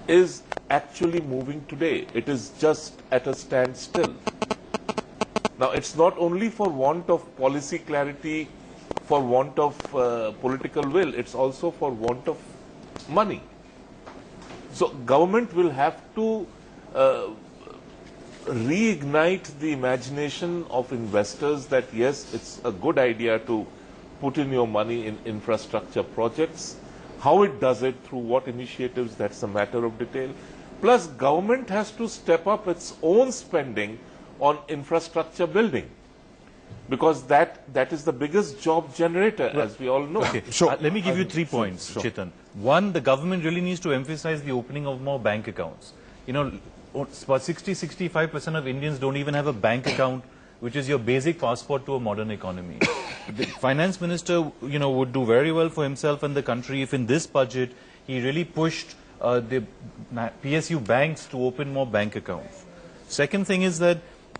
S16: is actually moving today. It is just at a standstill. Now, it's not only for want of policy clarity, for want of political will, it's also for want of money. So government will have to reignite the imagination of investors that yes, it's a good idea to put in your money in infrastructure projects. How it does it, through what initiatives, that's a matter of detail. Plus, government has to step up its own spending on infrastructure building, because that is the biggest job generator, as we all know.
S9: Okay. Let me give you 3 points, Chetan. One, the government really needs to emphasize the opening of more bank accounts. You know, about 60-65% of Indians don't even have a bank account, which is your basic passport to a modern economy. The finance minister, you know, would do very well for himself and the country if in this budget he really pushed the PSU banks to open more bank accounts. Second thing is that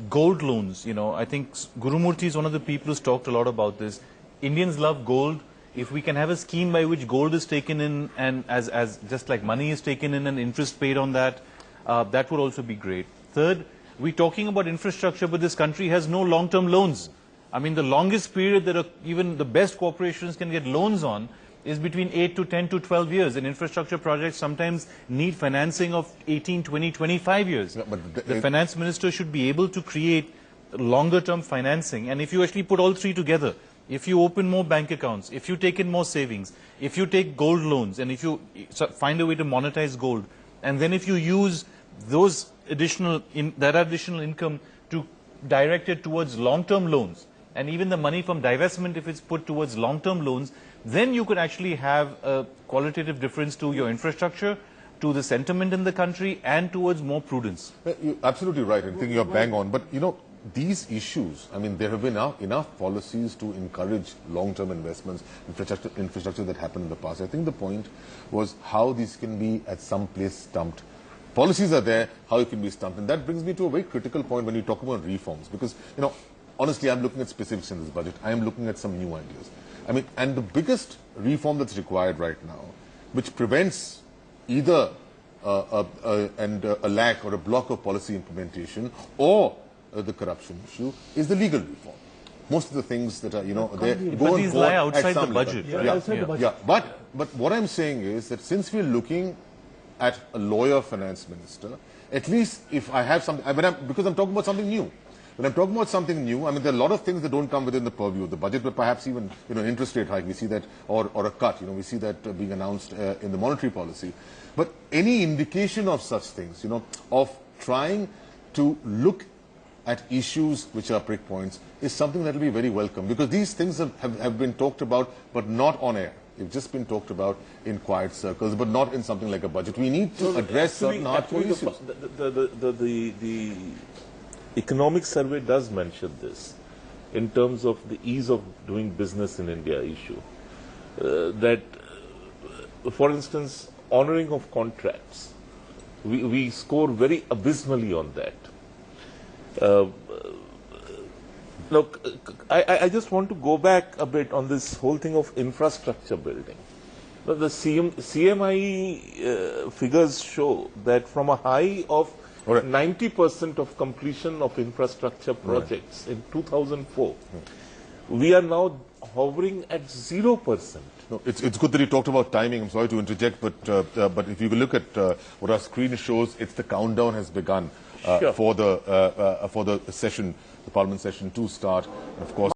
S9: gold loans, you know, I think Gurumurthy is one of the people who's talked a lot about this. Indians love gold. If we can have a scheme by which gold is taken in and as just like money is taken in and interest paid on that, that would also be great. Third, we're talking about infrastructure, but this country has no long-term loans. I mean, the longest period that even the best corporations can get loans on is between 8 to 10 to 12 years. And infrastructure projects sometimes need financing of 18, 20, 25 years. Yeah, but the finance minister should be able to create longer-term financing. And if you actually put all three together, if you open more bank accounts, if you take in more savings, if you take gold loans, and if you find a way to monetize gold, and then if you use those additional income to direct it towards long-term loans, and even the money from divestment, if it's put towards long-term loans, then you could actually have a qualitative difference to your infrastructure, to the sentiment in the country, and towards more prudence.
S3: You're absolutely right. I think you're bang on. But, you know, these issues, I mean, there have been enough policies to encourage long-term investments, infrastructure that happened in the past. I think the point was how these can be at some place stumped. Policies are there, how it can be stumped. And that brings me to a very critical point when you talk about reforms. Because, you know, honestly, I'm looking at specifics in this budget. I am looking at some new ideas. I mean, and the biggest reform that's required right now, which prevents either a lack or a block of policy implementation or the corruption issue, is the legal reform. Most of the things that are, you know, they
S9: go these lie outside the budget.
S3: Yeah. But what I'm saying is that since we're looking at a lawyer finance minister, at least if I have something, because I'm talking about something new. When I'm talking about something new, I mean, there are a lot of things that don't come within the purview of the budget, but perhaps even, you know, interest rate hike, we see that, or a cut, you know, we see that being announced in the monetary policy. But any indication of such things, you know, of trying to look at issues which are prick points is something that will be very welcome, because these things have been talked about, but not on air. They've just been talked about in quiet circles, but not in something like a budget. We need to address certain hardcore issues.
S16: The economic survey does mention this in terms of the ease of doing business in India issue. That, for instance, honoring of contracts, we score very abysmally on that. Look, I just want to go back a bit on this whole thing of infrastructure building. The CMI figures show that from a high of 90% of completion of infrastructure projects in 2004, we are now hovering at 0%.
S3: No, it's good that you talked about timing. I'm sorry to interject, but if you look at what our screen shows, it's the countdown has begun for the session, the Parliament session to start. And of course.